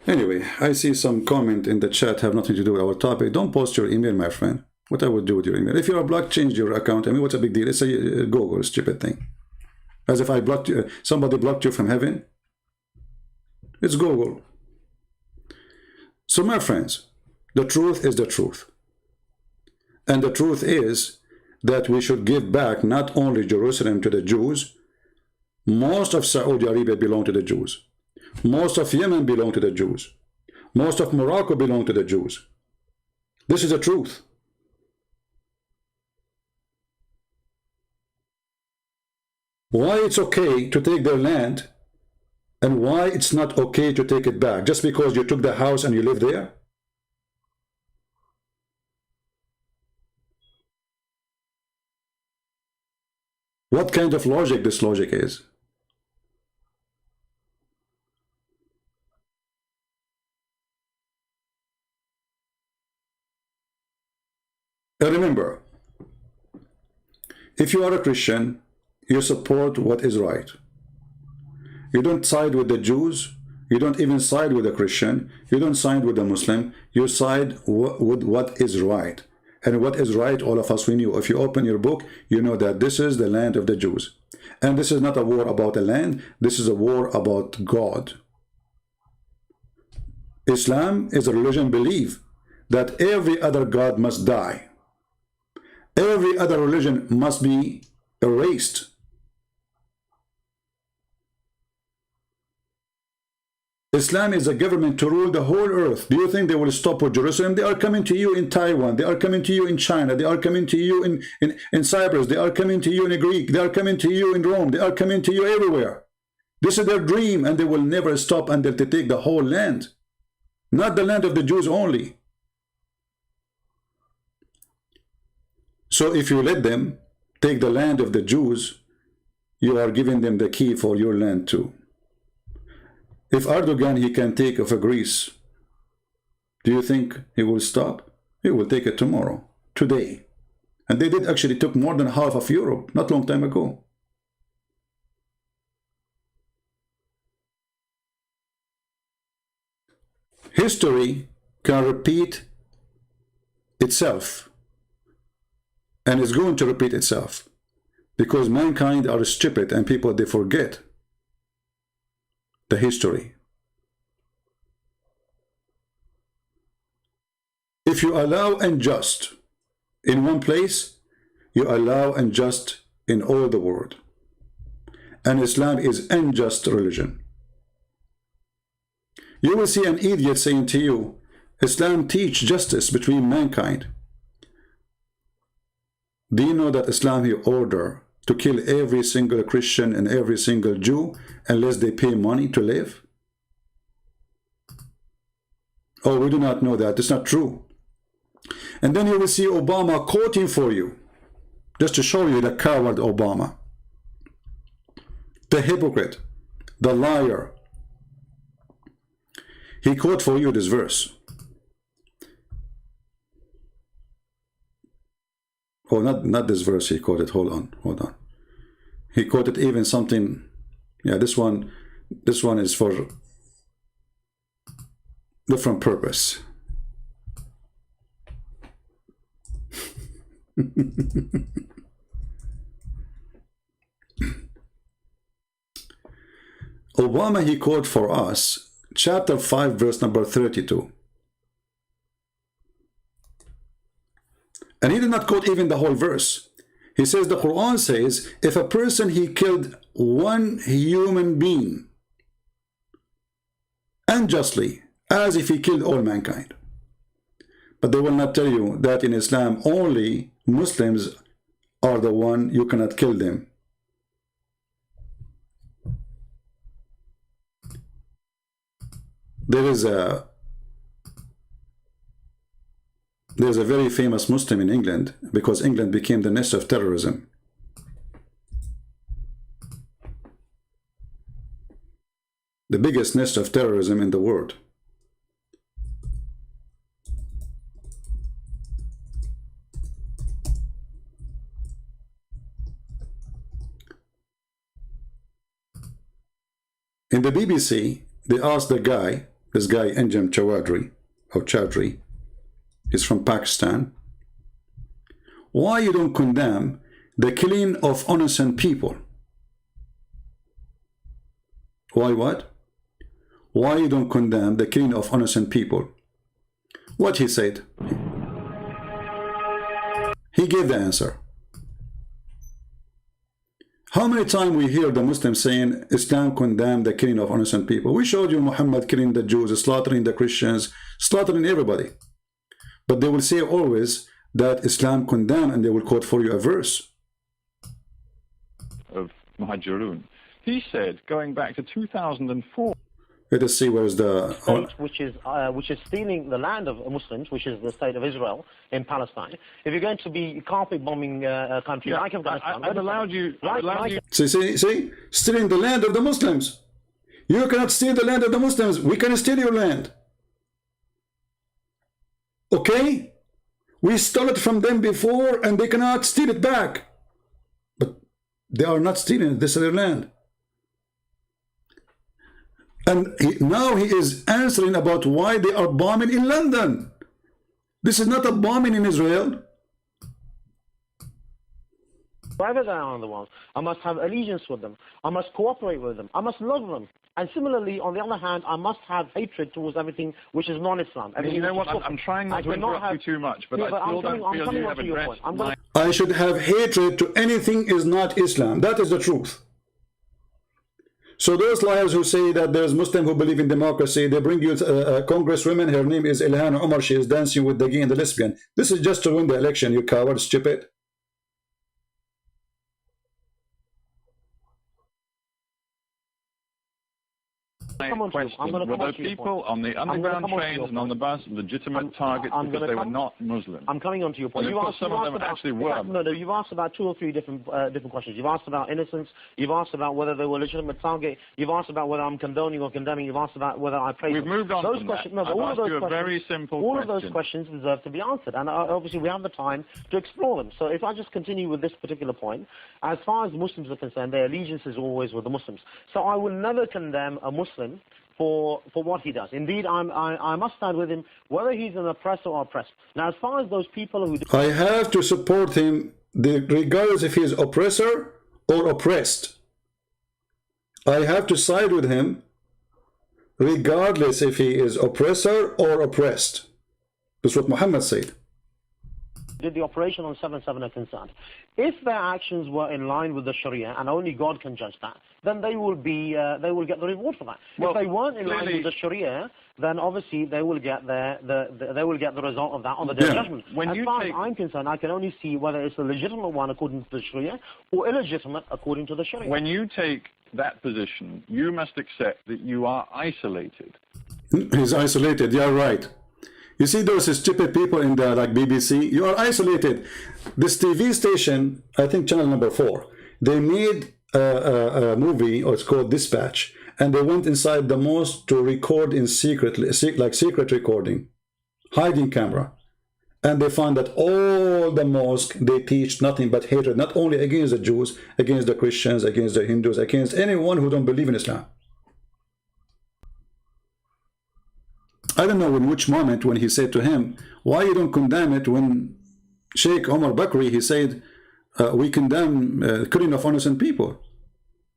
Anyway, I see some comment in the chat have nothing to do with our topic. Don't post your email, my friend. What I would do with your email? If you're blocked, change your account. I mean, what's a big deal? It's a Google, stupid thing. As if I blocked you, somebody blocked you from heaven. It's Google. So, my friends, the truth is the truth. And the truth is that we should give back not only Jerusalem to the Jews. Most of Saudi Arabia belong to the Jews. Most of Yemen belong to the Jews. Most of Morocco belong to the Jews. This is the truth. Why it's okay to take their land and why it's not okay to take it back just because you took the house and you live there? What kind of logic this logic is? Remember, if you are a Christian, you support what is right. You don't side with the Jews. You don't even side with the Christian. You don't side with the Muslim. You side with what is right. And what is right, all of us, we knew. If you open your book, you know that this is the land of the Jews. And this is not a war about a land. This is a war about God. Islam is a religion belief that every other God must die. Every other religion must be erased. Islam is a government to rule the whole earth. Do you think they will stop with Jerusalem? They are coming to you in Taiwan. They are coming to you in China. They are coming to you in Cyprus. They are coming to you in Greek. They are coming to you in Rome. They are coming to you everywhere. This is their dream, and they will never stop until they take the whole land. Not the land of the Jews only. So if you let them take the land of the Jews, you are giving them the key for your land too. If Erdogan, he can take over Greece, do you think he will stop? He will take it tomorrow, today. And they did actually took more than half of Europe, not long time ago. History can repeat itself. And it's going to repeat itself. Because mankind are stupid and people, they forget the history. If you allow unjust in one place, you allow unjust in all the world. And Islam is unjust religion. You will see an idiot saying to you, Islam teach justice between mankind. Do you know that Islam here order to kill every single Christian and every single Jew unless they pay money to live? Oh, we do not know that. It's not true. And then you will see Obama quoting for you, just to show you the coward Obama, the hypocrite, the liar. He quote for you this verse. Oh, not this verse he quoted. Hold on. He quoted even something. Yeah, this one is for different purpose. Obama, he quoted for us chapter 5 verse number 32. And he did not quote even the whole verse. He says, the Qur'an says, if a person, he killed one human being unjustly, as if he killed all mankind. But they will not tell you that in Islam, only Muslims are the one, you cannot kill them. There's a very famous Muslim in England, because England became the nest of terrorism. the biggest nest of terrorism in the world. In the BBC, they asked the guy, this guy Anjem Chaudhry, he's from Pakistan, why you don't condemn the killing of innocent people? Why what? Why you don't condemn the killing of innocent people? What he said? He gave the answer. How many times we hear the Muslims saying Islam condemned the killing of innocent people? We showed you Muhammad killing the Jews, slaughtering the Christians, slaughtering everybody. But they will say always that Islam condemned, and they will quote for you a verse. Of Muhajirun. He said, going back to 2004. Let us see where's the state which is stealing the land of Muslims, which is the state of Israel in Palestine. If you're going to be carpet bombing a country like Afghanistan, I've allowed you. See, stealing the land of the Muslims. You cannot steal the land of the Muslims. We can steal your land. Okay? We stole it from them before, and they cannot steal it back. But they are not stealing it. This is their land. And now he is answering about why they are bombing in London. This is not a bombing in Israel. Wherever they are in the world, I must have allegiance with them. I must cooperate with them. I must love them. And similarly, on the other hand, I must have hatred towards everything which is non-Islam. You know what? I'm trying not to interrupt you too much, but I still don't feel you have addressed my... I should have hatred to anything is not Islam. That is the truth. So those liars who say that there's Muslims who believe in democracy, they bring you a congresswoman, her name is Ilhan Omar, she is dancing with the gay and the lesbian. This is just to win the election, you coward, stupid. Question. Were there people on the underground trains and on the bus legitimate targets because they were not Muslim? I'm coming on to your point. Well, some of them actually were. No, you've asked about 2 or 3 different questions. You've asked about innocence. You've asked about whether they were legitimate target. You've asked about whether I'm condoning or condemning. You've asked about whether I praise them. We've moved on those from questions, that. No, but all of those questions, very simple all of those questions deserve to be answered, and obviously we have the time to explore them. So if I just continue with this particular point, as far as Muslims are concerned, their allegiance is always with the Muslims. So I will never condemn a Muslim for what he does. Indeed, I must stand with him, whether he's an oppressor or oppressed. Now, as far as those people who... I have to support him regardless if he is oppressor or oppressed. I have to side with him regardless if he is oppressor or oppressed. That's what Muhammad said. Did the operation on 7/7 are concerned. If their actions were in line with the Sharia, and only God can judge that, then they will get the reward for that. Well, if they weren't in line with the Sharia, then obviously they will get they will get the result of that on the day of judgment. As far as I'm concerned, I can only see whether it's a legitimate one according to the Sharia or illegitimate according to the Sharia. When you take that position, you must accept that you are isolated. He's isolated. You're right. You see those stupid people in the BBC? You are isolated. This TV station, I think channel number 4, they made a movie, or it's called Dispatch, and they went inside the mosque to record in secret, like secret recording, hiding camera. And they found that all the mosque, they teach nothing but hatred, not only against the Jews, against the Christians, against the Hindus, against anyone who don't believe in Islam. I don't know in which moment when he said to him, why you don't condemn it, when Sheikh Omar Bakri, he said, we condemn killing of innocent people.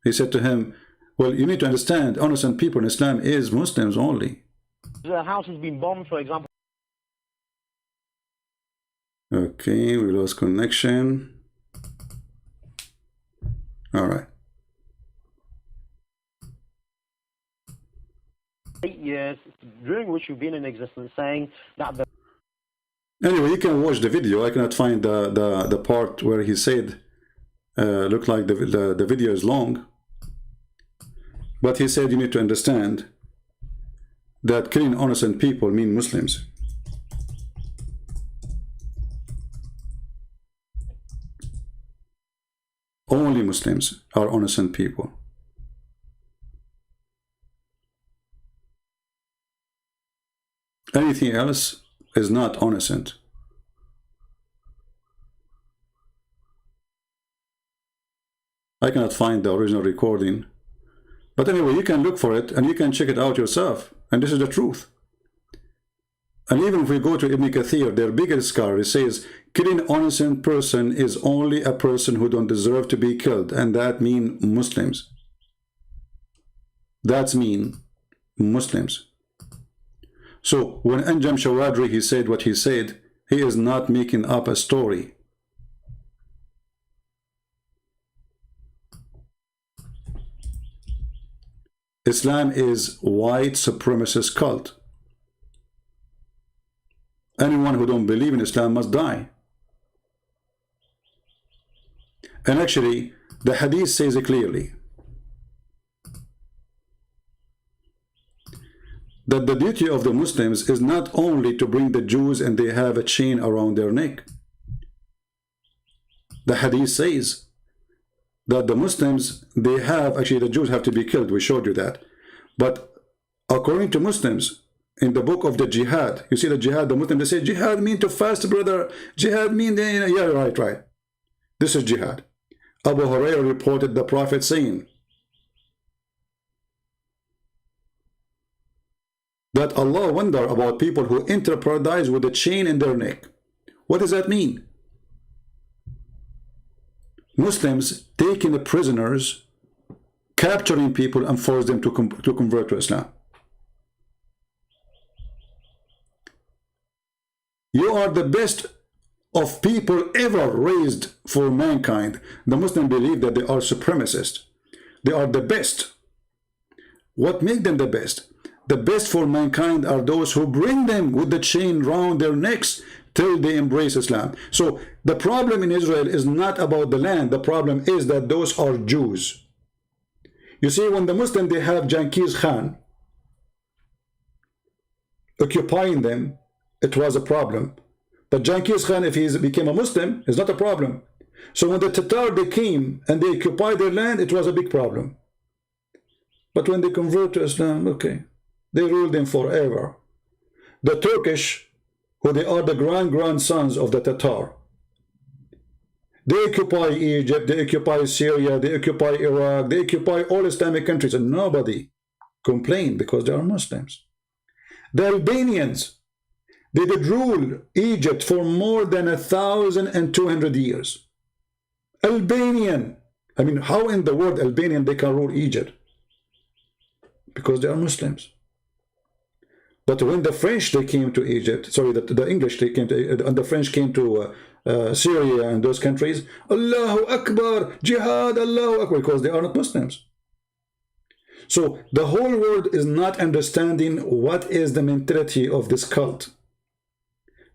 He said to him, well, you need to understand, innocent people in Islam is Muslims only. The house has been bombed, for example. Okay, we lost connection. All right. 8 years during which you've been in existence, saying that the... Anyway, you can watch the video. I cannot find the part where he said, look like the video is long, but he said you need to understand that killing innocent people mean Muslims. Only Muslims are innocent people. Anything else is not innocent. I cannot find the original recording. But anyway, you can look for it and you can check it out yourself. And this is the truth. And even if we go to Ibn Kathir, their biggest scholar, he says, killing an innocent person is only a person who don't deserve to be killed. And that means Muslims. That's mean Muslims. So when Anjam Shawadri, he said what he said, he is not making up a story. Islam is white supremacist cult. Anyone who don't believe in Islam must die. And actually, the hadith says it clearly that the duty of the Muslims is not only to bring the Jews and they have a chain around their neck. The hadith says that the Muslims, they have, actually the Jews have to be killed, we showed you that. But according to Muslims, in the book of the jihad, you see the jihad, the Muslims, they say jihad mean to fast, brother. Jihad mean, yeah, right. This is jihad. Abu Hurairah reported the Prophet saying that Allah wonder about people who enter paradise with a chain in their neck. What does that mean? Muslims taking the prisoners, capturing people and force them to convert to Islam. You are the best of people ever raised for mankind. The Muslims believe that they are supremacists. They are the best. What makes them the best? The best for mankind are those who bring them with the chain round their necks till they embrace Islam. So the problem in Israel is not about the land. The problem is that those are Jews. You see, when the Muslims, they have Genghis Khan occupying them, it was a problem. But Genghis Khan, if he became a Muslim, is not a problem. So when the Tatar, they came and they occupied their land, it was a big problem. But when they convert to Islam, okay, they ruled them forever. The Turkish, who they are the grandsons of the Tatar, they occupy Egypt, they occupy Syria, they occupy Iraq, they occupy all Islamic countries, and nobody complained because they are Muslims. The Albanians, they did rule Egypt for more than 1,200 years. Albanian, I mean, how in the world Albanian they can rule Egypt? Because they are Muslims. But when the French, they came to Egypt, sorry, the English, they came to, and the French came to Syria and those countries, Allahu Akbar, Jihad, Allahu Akbar, because they are not Muslims. So the whole world is not understanding what is the mentality of this cult.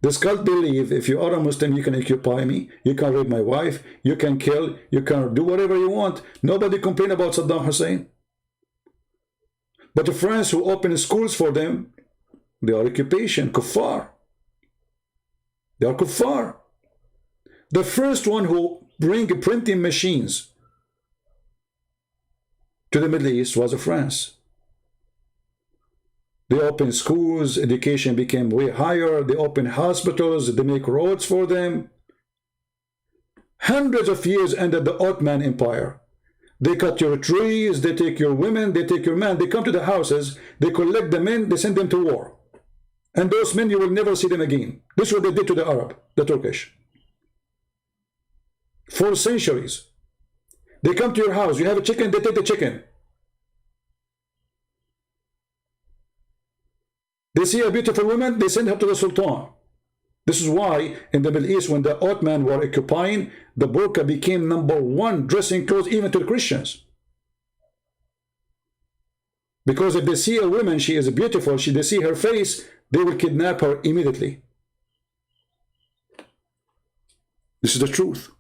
This cult believe if you are a Muslim, you can occupy me, you can rape my wife, you can kill, you can do whatever you want. Nobody complain about Saddam Hussein. But the France who open schools for them, they are occupation, kuffar. They are kuffar. The first one who bring printing machines to the Middle East was France. They opened schools, education became way higher, they opened hospitals, they make roads for them. Hundreds of years under the Ottoman Empire. They cut your trees, they take your women, they take your men, they come to the houses, they collect the men, they send them to war. And those men, you will never see them again. This is what they did to the Arab, the Turkish. For centuries. They come to your house, you have a chicken, they take the chicken. They see a beautiful woman, they send her to the Sultan. This is why in the Middle East, when the Ottoman were occupying, the burqa became #1 dressing clothes even to the Christians. Because if they see a woman, she is beautiful, they see her face, they will kidnap her immediately. This is the truth.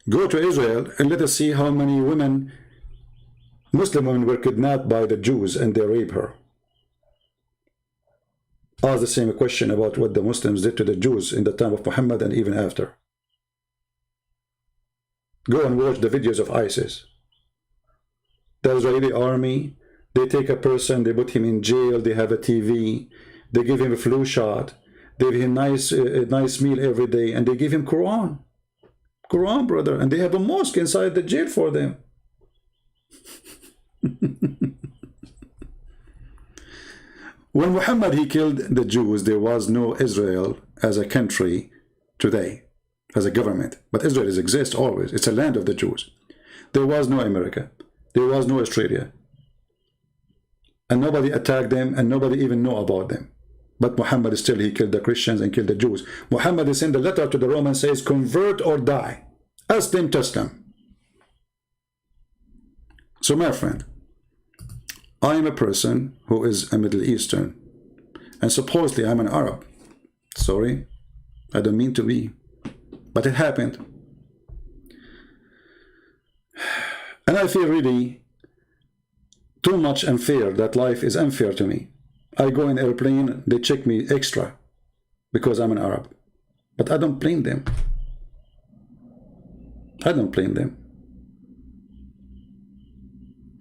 Go to Israel and let us see how many women, Muslim women, were kidnapped by the Jews and they rape her. Ask the same question about what the Muslims did to the Jews in the time of Muhammad and even after. Go and watch the videos of ISIS. the Israeli army, they take a person, they put him in jail, they have a TV, they give him a flu shot, they give him a nice meal every day, and they give him Qur'an. Qur'an, brother, and they have a mosque inside the jail for them. When Muhammad, he killed the Jews, there was no Israel as a country today, as a government. But Israel exists always. It's a land of the Jews. There was no America. There was no Australia. And nobody attacked them, and nobody even know about them. But Muhammad still, he killed the Christians and killed the Jews. Muhammad sent a letter to the Romans, says, convert or die. Aslim taslam. So my friend, I am a person who is a Middle Eastern, and supposedly I'm an Arab. Sorry, I don't mean to be, but it happened. And I feel really too much unfair, that life is unfair to me. I go in airplane, they check me extra because I'm an Arab. But I don't blame them. I don't blame them.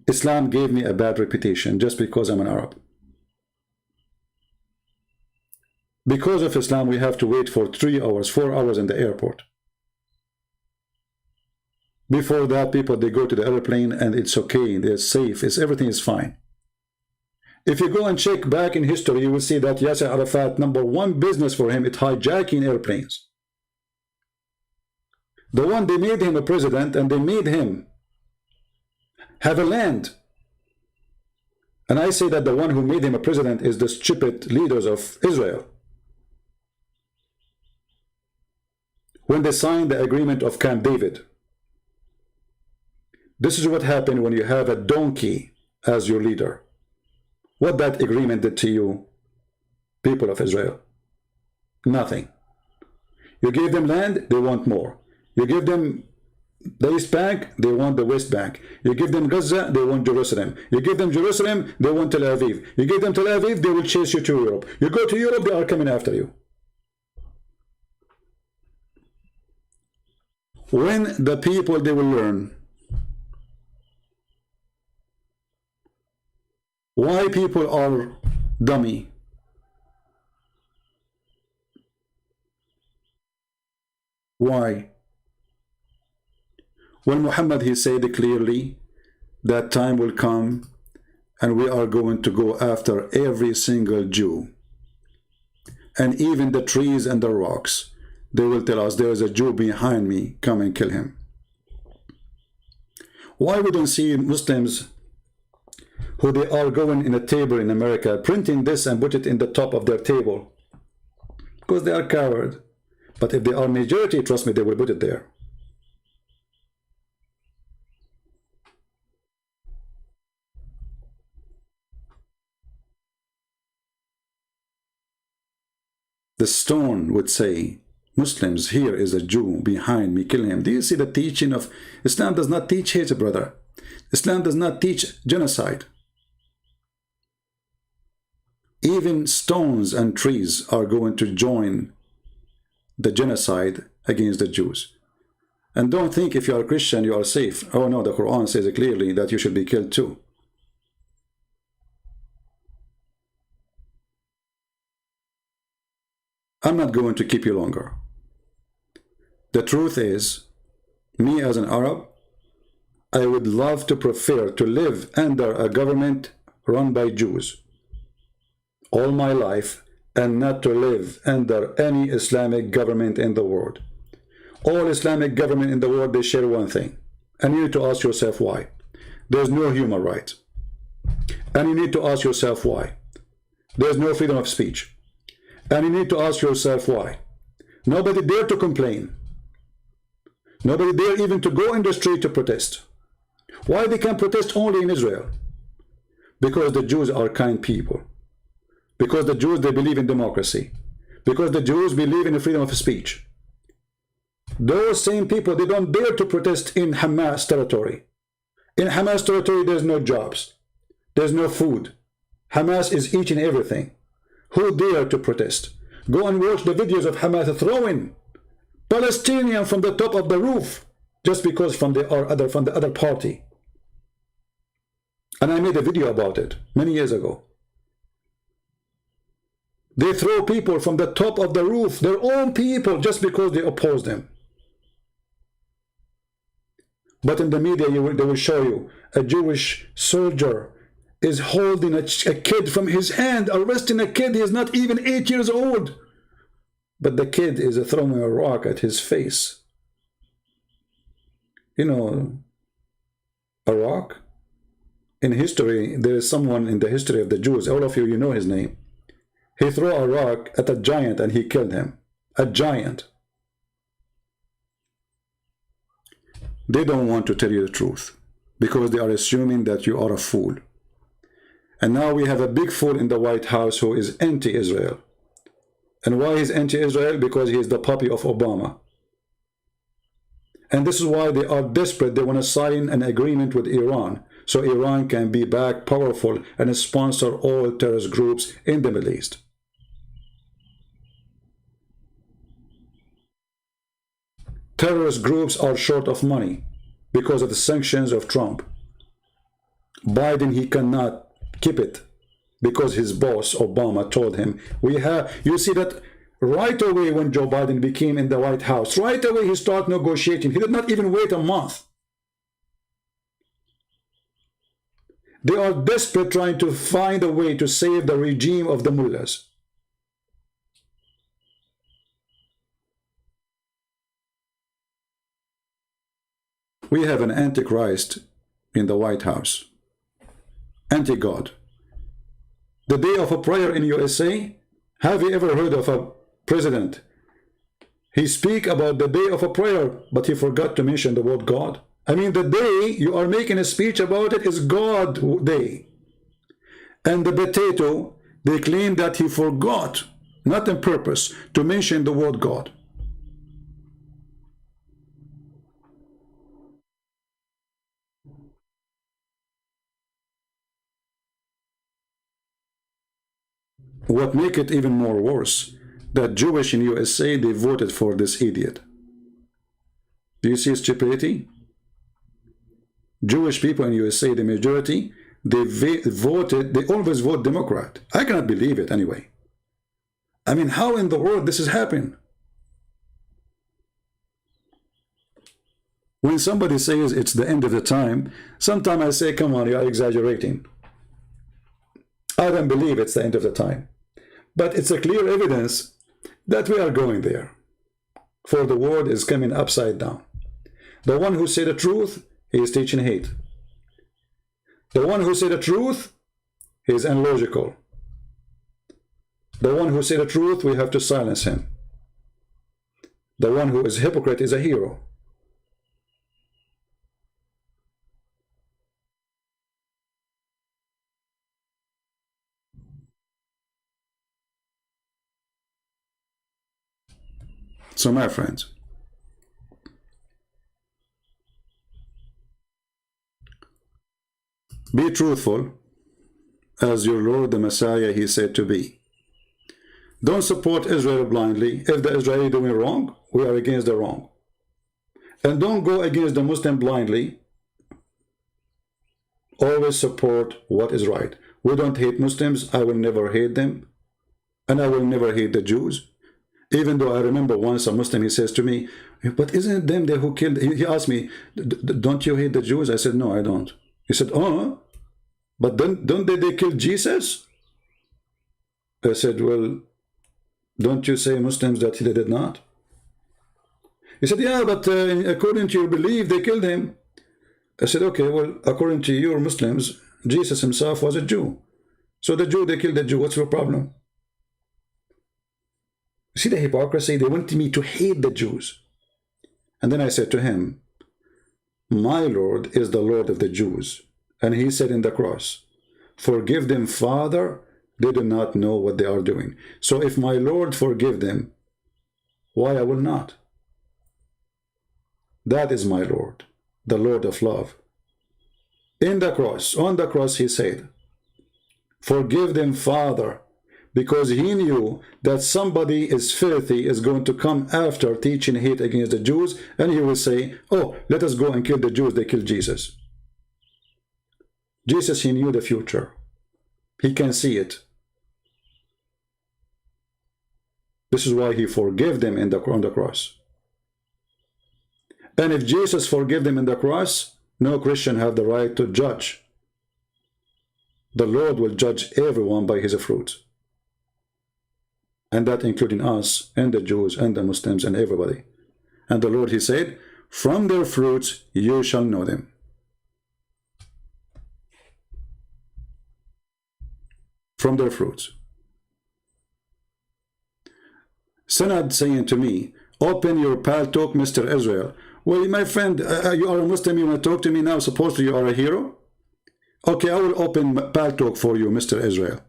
Islam gave me a bad reputation just because I'm an Arab. Because of Islam, we have to wait for 3 hours, 4 hours in the airport. Before that, people, they go to the airplane and it's okay, they're safe, everything is fine. If you go and check back in history, you will see that Yasser Arafat, #1 business for him, it's hijacking airplanes. The one, they made him a president, and they made him have a land. And I say that the one who made him a president is the stupid leaders of Israel. When they signed the agreement of Camp David, this is what happened when you have a donkey as your leader. What that agreement did to you, people of Israel? Nothing. You gave them land, they want more. You give them the East Bank, they want the West Bank. You give them Gaza, they want Jerusalem. You give them Jerusalem, they want Tel Aviv. You give them Tel Aviv, they will chase you to Europe. You go to Europe, they are coming after you. When the people, they will learn why people are dummy. Why? When Muhammad, he said clearly that time will come and we are going to go after every single Jew. And even the trees and the rocks, they will tell us there is a Jew behind me, come and kill him. Why we don't see Muslims who they are going in a table in America, printing this and put it in the top of their table? Because they are coward. But if they are majority, trust me, they will put it there. The stone would say, Muslims, here is a Jew behind me, kill him. Do you see the teaching of Islam? Does not teach hate, brother. Islam does not teach genocide. Even stones and trees are going to join the genocide against the Jews. And don't think if you are a Christian you are safe. Oh no, the Quran says clearly that you should be killed too. I'm not going to keep you longer. The truth is, me as an Arab, I would love to prefer to live under a government run by Jews all my life and not to live under any Islamic government in the world. All Islamic government in the world, they share one thing. And you need to ask yourself why. There's no human right. And you need to ask yourself why. There's no freedom of speech. And you need to ask yourself why. Nobody dare to complain. Nobody dare even to go in the street to protest. Why they can protest only in Israel? Because the Jews are kind people. Because the Jews, they believe in democracy. Because the Jews believe in the freedom of speech. Those same people, they don't dare to protest in Hamas territory. In Hamas territory, there's no jobs. There's no food. Hamas is eating everything. Who dare to protest? Go and watch the videos of Hamas throwing Palestinians from the top of the roof just because from the other party. And I made a video about it many years ago. They throw people from the top of the roof, their own people, just because they oppose them. But in the media, they will show you a Jewish soldier is holding a kid from his hand, arresting a kid. He is not even 8 years old. But the kid is throwing a rock at his face. You know, a rock? In history, there is someone in the history of the Jews, all of you, you know his name. He threw a rock at a giant and he killed him. A giant. They don't want to tell you the truth because they are assuming that you are a fool. And now we have a big fool in the White House who is anti-Israel. And why he's anti-Israel? Because he is the puppy of Obama. And this is why they are desperate. They want to sign an agreement with Iran, so Iran can be back powerful and sponsor all terrorist groups in the Middle East. Terrorist groups are short of money because of the sanctions of Trump. Biden, he cannot keep it because his boss, Obama, told him, you see that right away when Joe Biden became in the White House, right away he started negotiating. He did not even wait a month. They are desperate trying to find a way to save the regime of the mullahs. We have an antichrist in the White House. Anti-God. The day of a prayer in USA, have you ever heard of a president? He speak about the day of a prayer, but he forgot to mention the word God. I mean, the day you are making a speech about it is God Day. And the potato, they claim that he forgot, not on purpose, to mention the word God. What make it even more worse, that Jewish in USA, they voted for this idiot. Do you see stupidity? Jewish people in USA, the majority, they always vote Democrat. I cannot believe it anyway. I mean, how in the world this is happening? When somebody says it's the end of the time, sometimes I say, come on, you are exaggerating. I don't believe it's the end of the time. But it's a clear evidence that we are going there. For the world is coming upside down. The one who said the truth, he is teaching hate. The one who said the truth, he is illogical. The one who said the truth, we have to silence him. The one who is a hypocrite is a hero. So my friends, be truthful as your Lord the Messiah, he said to be. Don't support Israel blindly. If the Israeli doing wrong, we are against the wrong. And don't go against the Muslim blindly. Always support what is right. We don't hate Muslims. I will never hate them. And I will never hate the Jews. Even though I remember once a Muslim, he says to me, but isn't it them there who killed? He asked me, don't you hate the Jews? I said, no, I don't. He said, oh, but don't they kill Jesus? I said, well, don't you say Muslims that they did not? He said, yeah, but according to your belief, they killed him. I said, okay, well, according to your Muslims, Jesus himself was a Jew. So the Jew, they killed the Jew. What's your problem? See the hypocrisy? They wanted me to hate the Jews. And then I said to him, my Lord is the Lord of the Jews. And he said in the cross, forgive them, Father, they do not know what they are doing. So if my Lord forgive them, why I will not? That is my Lord, the Lord of love. In the cross, on the cross, he said, forgive them, Father, because he knew that somebody is filthy, is going to come after teaching hate against the Jews, and he will say, oh, let us go and kill the Jews, they killed Jesus. Jesus, he knew the future. He can see it. This is why he forgave them on the cross. And if Jesus forgave them in the cross, no Christian have the right to judge. The Lord will judge everyone by his fruits. And that including us and the Jews and the Muslims and everybody. And the Lord, he said, from their fruits you shall know them. From their fruits. Sanad saying to me, open your pal talk, Mr. Israel. Well, my friend, you are a Muslim, you want to talk to me now, supposedly you are a hero? Okay, I will open pal talk for you, Mr. Israel.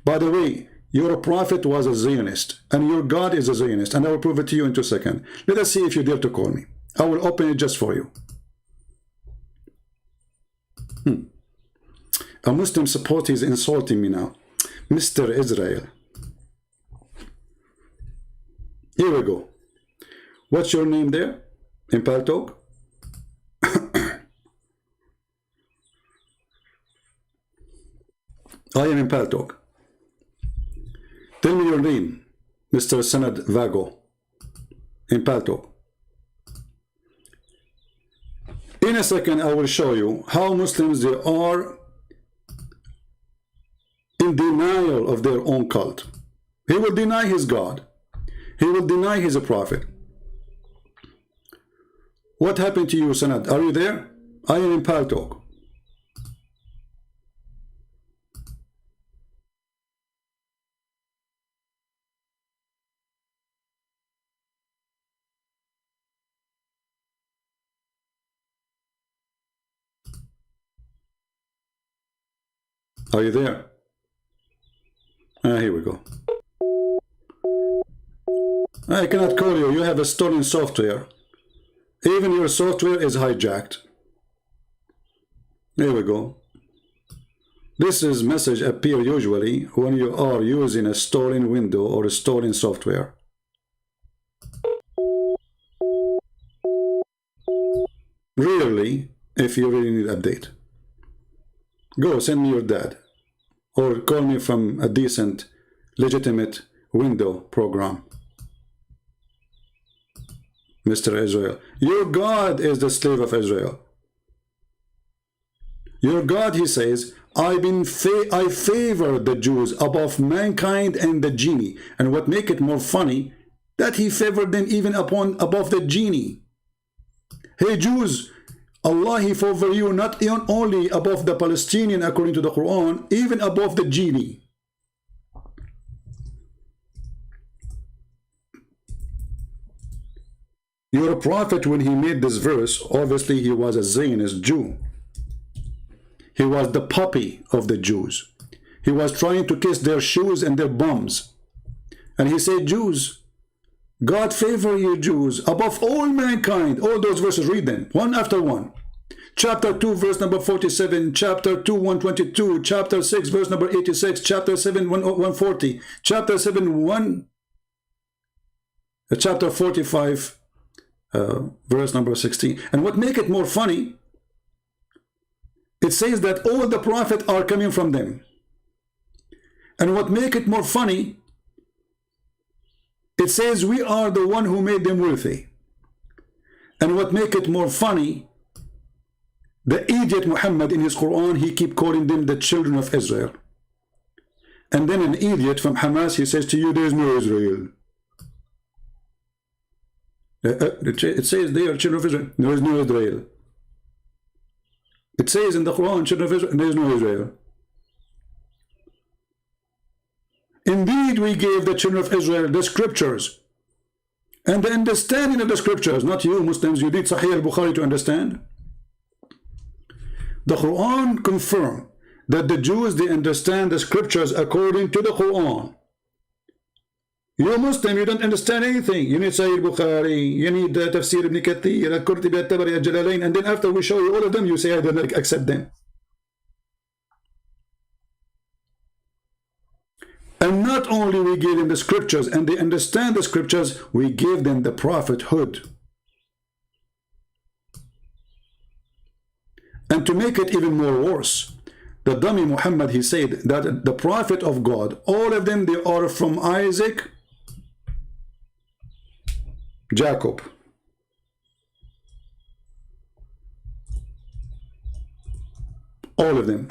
By the way, your prophet was a Zionist, and your God is a Zionist, and I will prove it to you in 2 seconds. Let us see if you dare to call me. I will open it just for you. A Muslim support is insulting me now. Mr. Israel. Here we go. What's your name there in Pal Talk? I am in Pal Talk. Tell me your name, Mr. Sanad Vago, in Pal Talk. In a second, I will show you how Muslims they are in denial of their own cult. He will deny his God. He will deny his prophet. What happened to you, Sanad? Are you there? I am in Pal Talk. Are you there? Here we go. I cannot call you. You have a stolen software. Even your software is hijacked. There we go. This is message appear usually when you are using a stolen window or a stolen software. Rarely, if you really need update. Go send me your dad, or call me from a decent, legitimate window program. Mr. Israel, your God is the slave of Israel. Your God, he says, I favor the Jews above mankind and the genie. And what make it more funny, that he favored them even above the genie. Hey Jews, Allah, he favor you not only above the Palestinian according to the Qur'an, even above the genie. Your prophet, when he made this verse, obviously he was a Zionist Jew. He was the puppy of the Jews. He was trying to kiss their shoes and their bums. And he said, Jews, God favor you Jews above all mankind. All those verses, read them one after one. Chapter 2 verse number 47, chapter 2 122, chapter 6 verse number 86, chapter 7 140, chapter 7 chapter 45 verse number 16. And what make it more funny, it says that all the prophets are coming from them. And what make it more funny, it says we are the one who made them wealthy. And what make it more funny, the idiot Muhammad in his Quran, he keep calling them the children of Israel. And then an idiot from Hamas, he says to you, there is no Israel. It says they are children of Israel. There is no Israel. It says in the Quran, children of Israel, there is no Israel. Indeed, we gave the children of Israel the scriptures and the understanding of the scriptures. Not you Muslims, you need Sahih al-Bukhari to understand. The Quran confirms that the Jews, they understand the scriptures according to the Quran. You Muslim, you don't understand anything. You need Sahih al-Bukhari, you need Tafsir ibn Kathir, al-Qurtubi, al-Tabari, al-Jalalain, and then after we show you all of them, you say I don't accept them. And not only we give them the scriptures and they understand the scriptures, we give them the prophethood. And to make it even more worse, the dummy Muhammad, he said that the prophet of God, all of them, they are from Isaac, Jacob. All of them.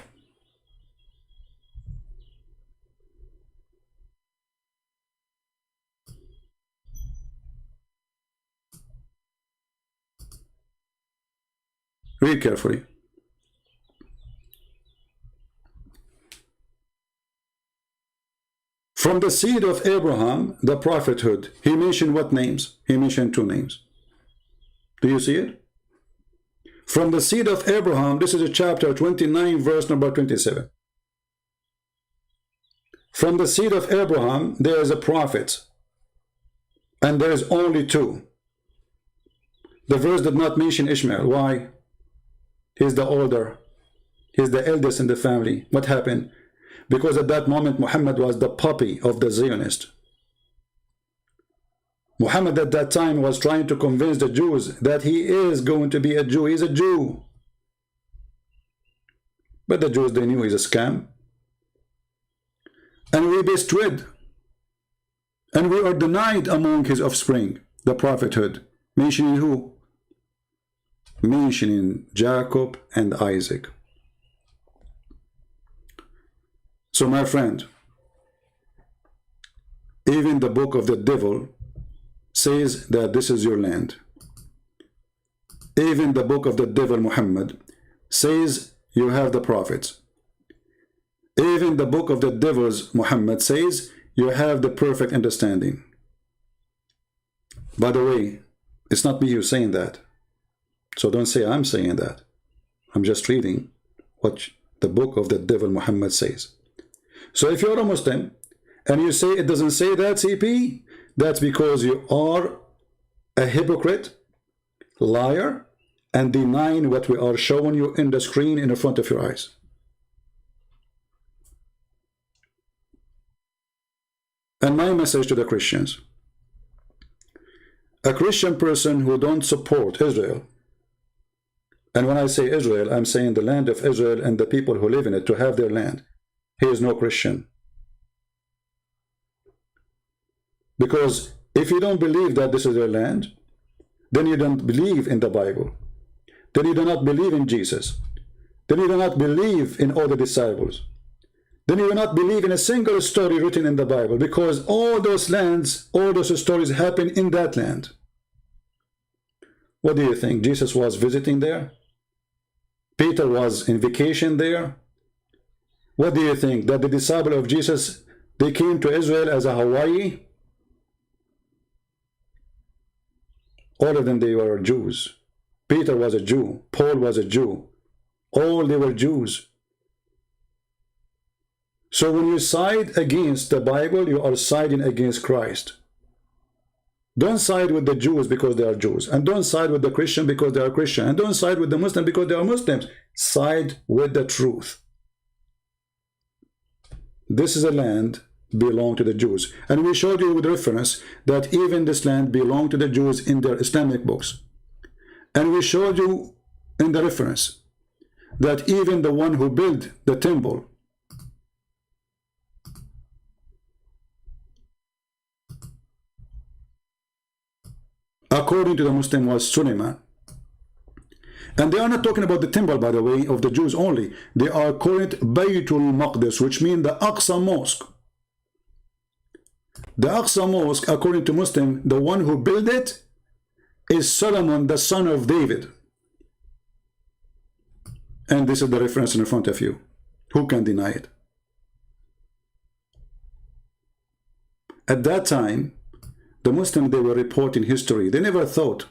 Read carefully. From the seed of Abraham, the prophethood, he mentioned what names? He mentioned 2 names. Do you see it? From the seed of Abraham, this is a chapter 29, verse number 27. From the seed of Abraham, there is a prophet, and there is only 2. The verse did not mention Ishmael. Why? He's the older. He's the eldest in the family. What happened? Because at that moment, Muhammad was the puppy of the Zionist. Muhammad at that time was trying to convince the Jews that he is going to be a Jew. He's a Jew. But the Jews, they knew he's a scam. And we bestrid. And we are denied among his offspring, the prophethood. Mentioning who? Mentioning Jacob and Isaac. So my friend, even the book of the devil says that this is your land. Even the book of the devil Muhammad says you have the prophets. Even the book of the devil's Muhammad says you have the perfect understanding. By the way, it's not me who's saying that. So don't say I'm saying that. I'm just reading what the book of the devil Muhammad says. So if you're a Muslim and you say it doesn't say that, CP, that's because you are a hypocrite, liar, and denying what we are showing you in the screen in the front of your eyes. And my message to the Christians: a Christian person who don't support Israel, and when I say Israel, I'm saying the land of Israel and the people who live in it, to have their land, he is no Christian. Because if you don't believe that this is their land, then you don't believe in the Bible. Then you do not believe in Jesus. Then you do not believe in all the disciples. Then you do not believe in a single story written in the Bible, because all those lands, all those stories happen in that land. What do you think? Jesus was visiting there? Peter was in vacation there? What do you think? That the disciple of Jesus, they came to Israel as a Hawaii? All of them, they were Jews. Peter was a Jew. Paul was a Jew. All they were Jews. So when you side against the Bible, you are siding against Christ. Don't side with the Jews because they are Jews. And don't side with the Christian because they are Christian. And don't side with the Muslim because they are Muslims. Side with the truth. This is a land belong to the Jews. And we showed you with reference that even this land belonged to the Jews in their Islamic books. And we showed you in the reference that even the one who built the temple, according to the Muslim, was Suleiman. And they are not talking about the temple, by the way, of the Jews only. They are calling it Baytul Maqdis, which means the Aqsa Mosque. The Aqsa Mosque, according to Muslim, the one who built it is Solomon, the son of David. And this is the reference in front of you. Who can deny it? At that time, the Muslims, they were reporting history. They never thought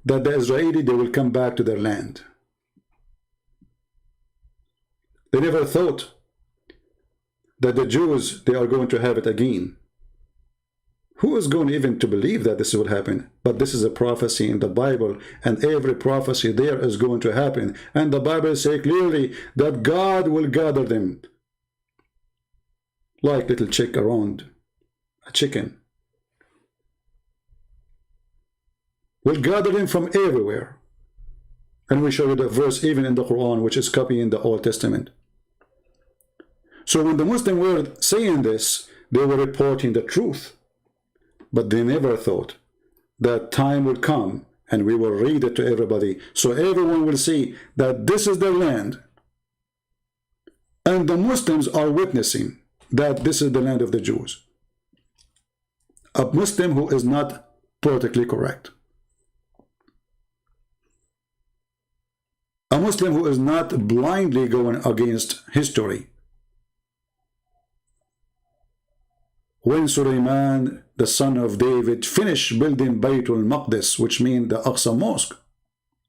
that the Israeli, they will come back to their land. They never thought that the Jews, they are going to have it again. Who is going even to believe that this will happen? But this is a prophecy in the Bible, and every prophecy there is going to happen. And the Bible says clearly that God will gather them like little chick around a chicken. Will gather them from everywhere. And we show you the verse even in the Quran, which is copying the Old Testament. So when the Muslims were saying this, they were reporting the truth. But they never thought that time would come and we will read it to everybody, so everyone will see that this is their land. And the Muslims are witnessing that this is the land of the Jews. A Muslim who is not politically correct. A Muslim who is not blindly going against history. When Sulaiman, the son of David, finished building Baytul Maqdis, which means the Aqsa Mosque,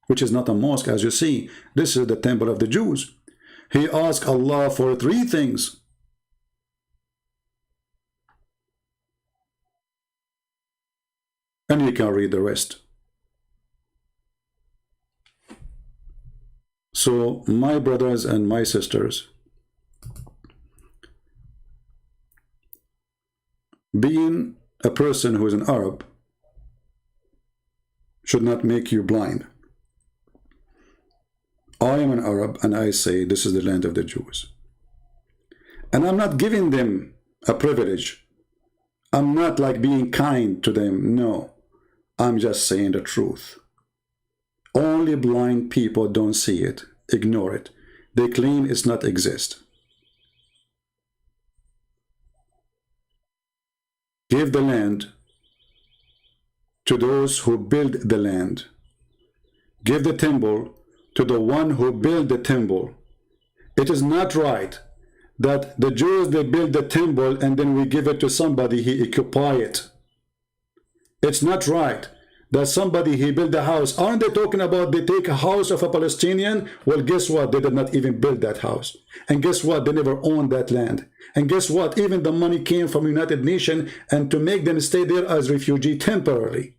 which is not a mosque as you see, this is the temple of the Jews. He asked Allah for 3 things. And you can read the rest. So, my brothers and my sisters, being a person who is an Arab should not make you blind. I am an Arab and I say this is the land of the Jews. And I'm not giving them a privilege. I'm not like being kind to them. No, I'm just saying the truth. Only blind people don't see it, ignore it. They claim it's not exist. Give the land to those who build the land. Give the temple to the one who built the temple. It is not right that the Jews, they build the temple and then we give it to somebody, he occupy it. It's not right that somebody, he built a house. Aren't they talking about they take a house of a Palestinian? Well, guess what? They did not even build that house. And guess what? They never owned that land. And guess what? Even the money came from United Nations and to make them stay there as refugee temporarily.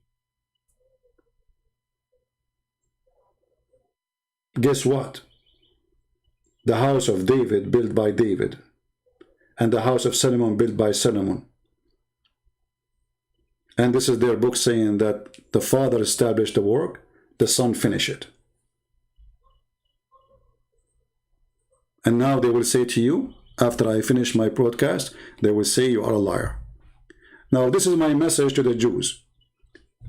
Guess what? The house of David built by David, and the house of Solomon built by Solomon. And this is their book saying that the father established the work, the son finished it. And now they will say to you, after I finish my broadcast, they will say you are a liar. Now this is my message to the Jews.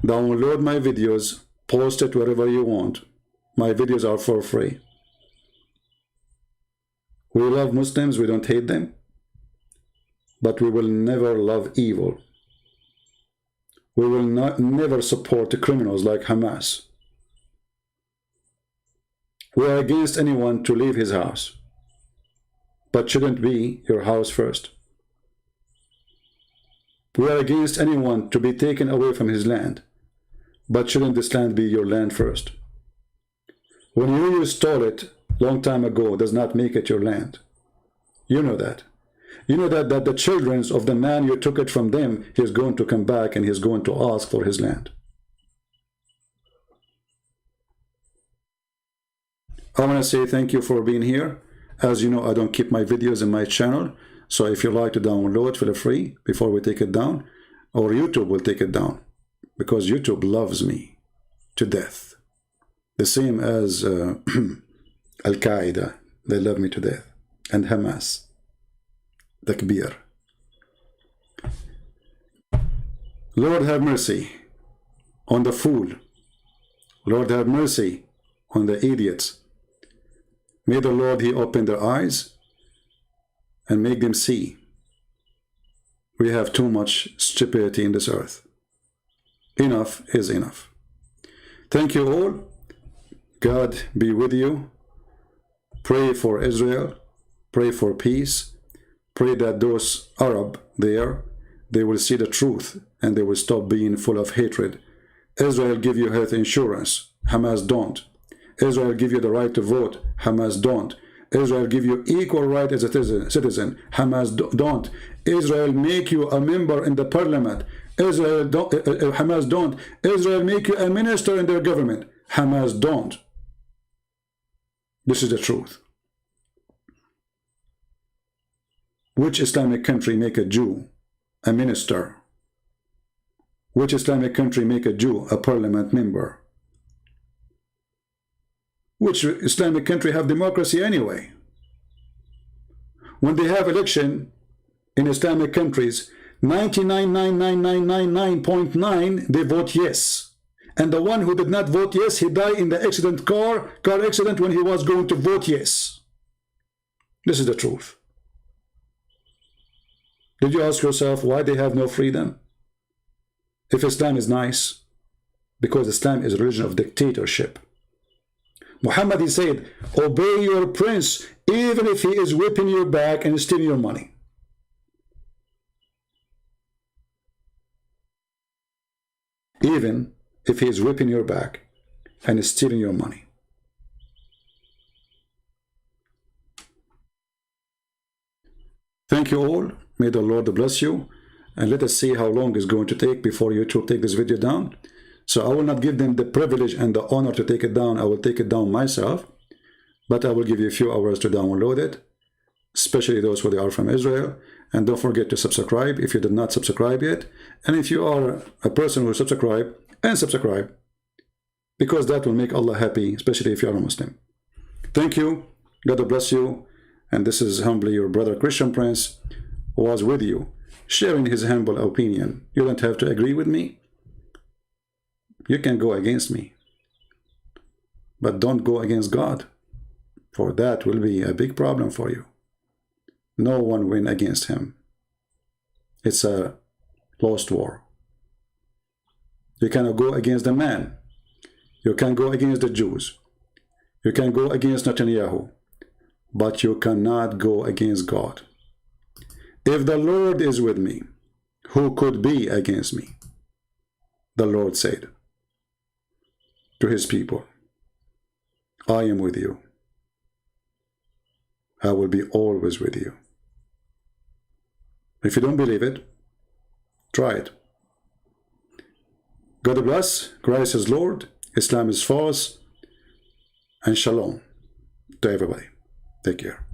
Download my videos, post it wherever you want. My videos are for free. We love Muslims, we don't hate them, but we will never love evil. We will never support the criminals like Hamas. We are against anyone to leave his house, but shouldn't be your house first. We are against anyone to be taken away from his land, but shouldn't this land be your land first? When you stole it long time ago does not make it your land. You know that. You know that the children of the man you took it from them, he is going to come back and he is going to ask for his land. I want to say thank you for being here. As you know, I don't keep my videos in my channel. So if you like to download, feel free before we take it down. Or YouTube will take it down. Because YouTube loves me to death. The same as Al-Qaeda. They love me to death. And Hamas. Takbir. Lord have mercy on the fool. Lord have mercy on the idiots. May the Lord, he open their eyes and make them see. We have too much stupidity in this earth. Enough is enough. Thank you all. God be with you. Pray for Israel. Pray for peace. Pray that those Arab there, they will see the truth and they will stop being full of hatred. Israel give you health insurance. Hamas don't. Israel give you the right to vote. Hamas don't. Israel give you equal right as a citizen. Hamas don't. Israel make you a member in the parliament. Israel don't. Hamas don't. Israel make you a minister in their government. Hamas don't. This is the truth. Which Islamic country make a Jew a minister? Which Islamic country make a Jew a parliament member? Which Islamic country have democracy anyway? When they have election in Islamic countries, 99.99999.9 they vote yes. And the one who did not vote yes, he died in the car accident when he was going to vote yes. This is the truth. Did you ask yourself why they have no freedom? If Islam is nice, because Islam is a religion of dictatorship. Muhammad, he said, obey your prince even if he is whipping your back and stealing your money. Even if he is whipping your back and stealing your money. Thank you all. May the Lord bless you. And let us see how long it's going to take before YouTube take this video down. So I will not give them the privilege and the honor to take it down. I will take it down myself. But I will give you a few hours to download it, especially those who are from Israel. And don't forget to subscribe if you did not subscribe yet. And if you are a person who subscribe, and subscribe, because that will make Allah happy, especially if you are a Muslim. Thank you. God bless you. And this is humbly your brother Christian Prince, who was with you, sharing his humble opinion. You don't have to agree with me. You can go against me. But don't go against God, for that will be a big problem for you. No one win against him. It's a lost war. You cannot go against the man. You can go against the Jews. You can go against Netanyahu. But you cannot go against God. If the Lord is with me, who could be against me? The Lord said to his people, I am with you. I will be always with you. If you don't believe it, try it. God bless. Christ is Lord. Islam is false. And shalom to everybody. Take care.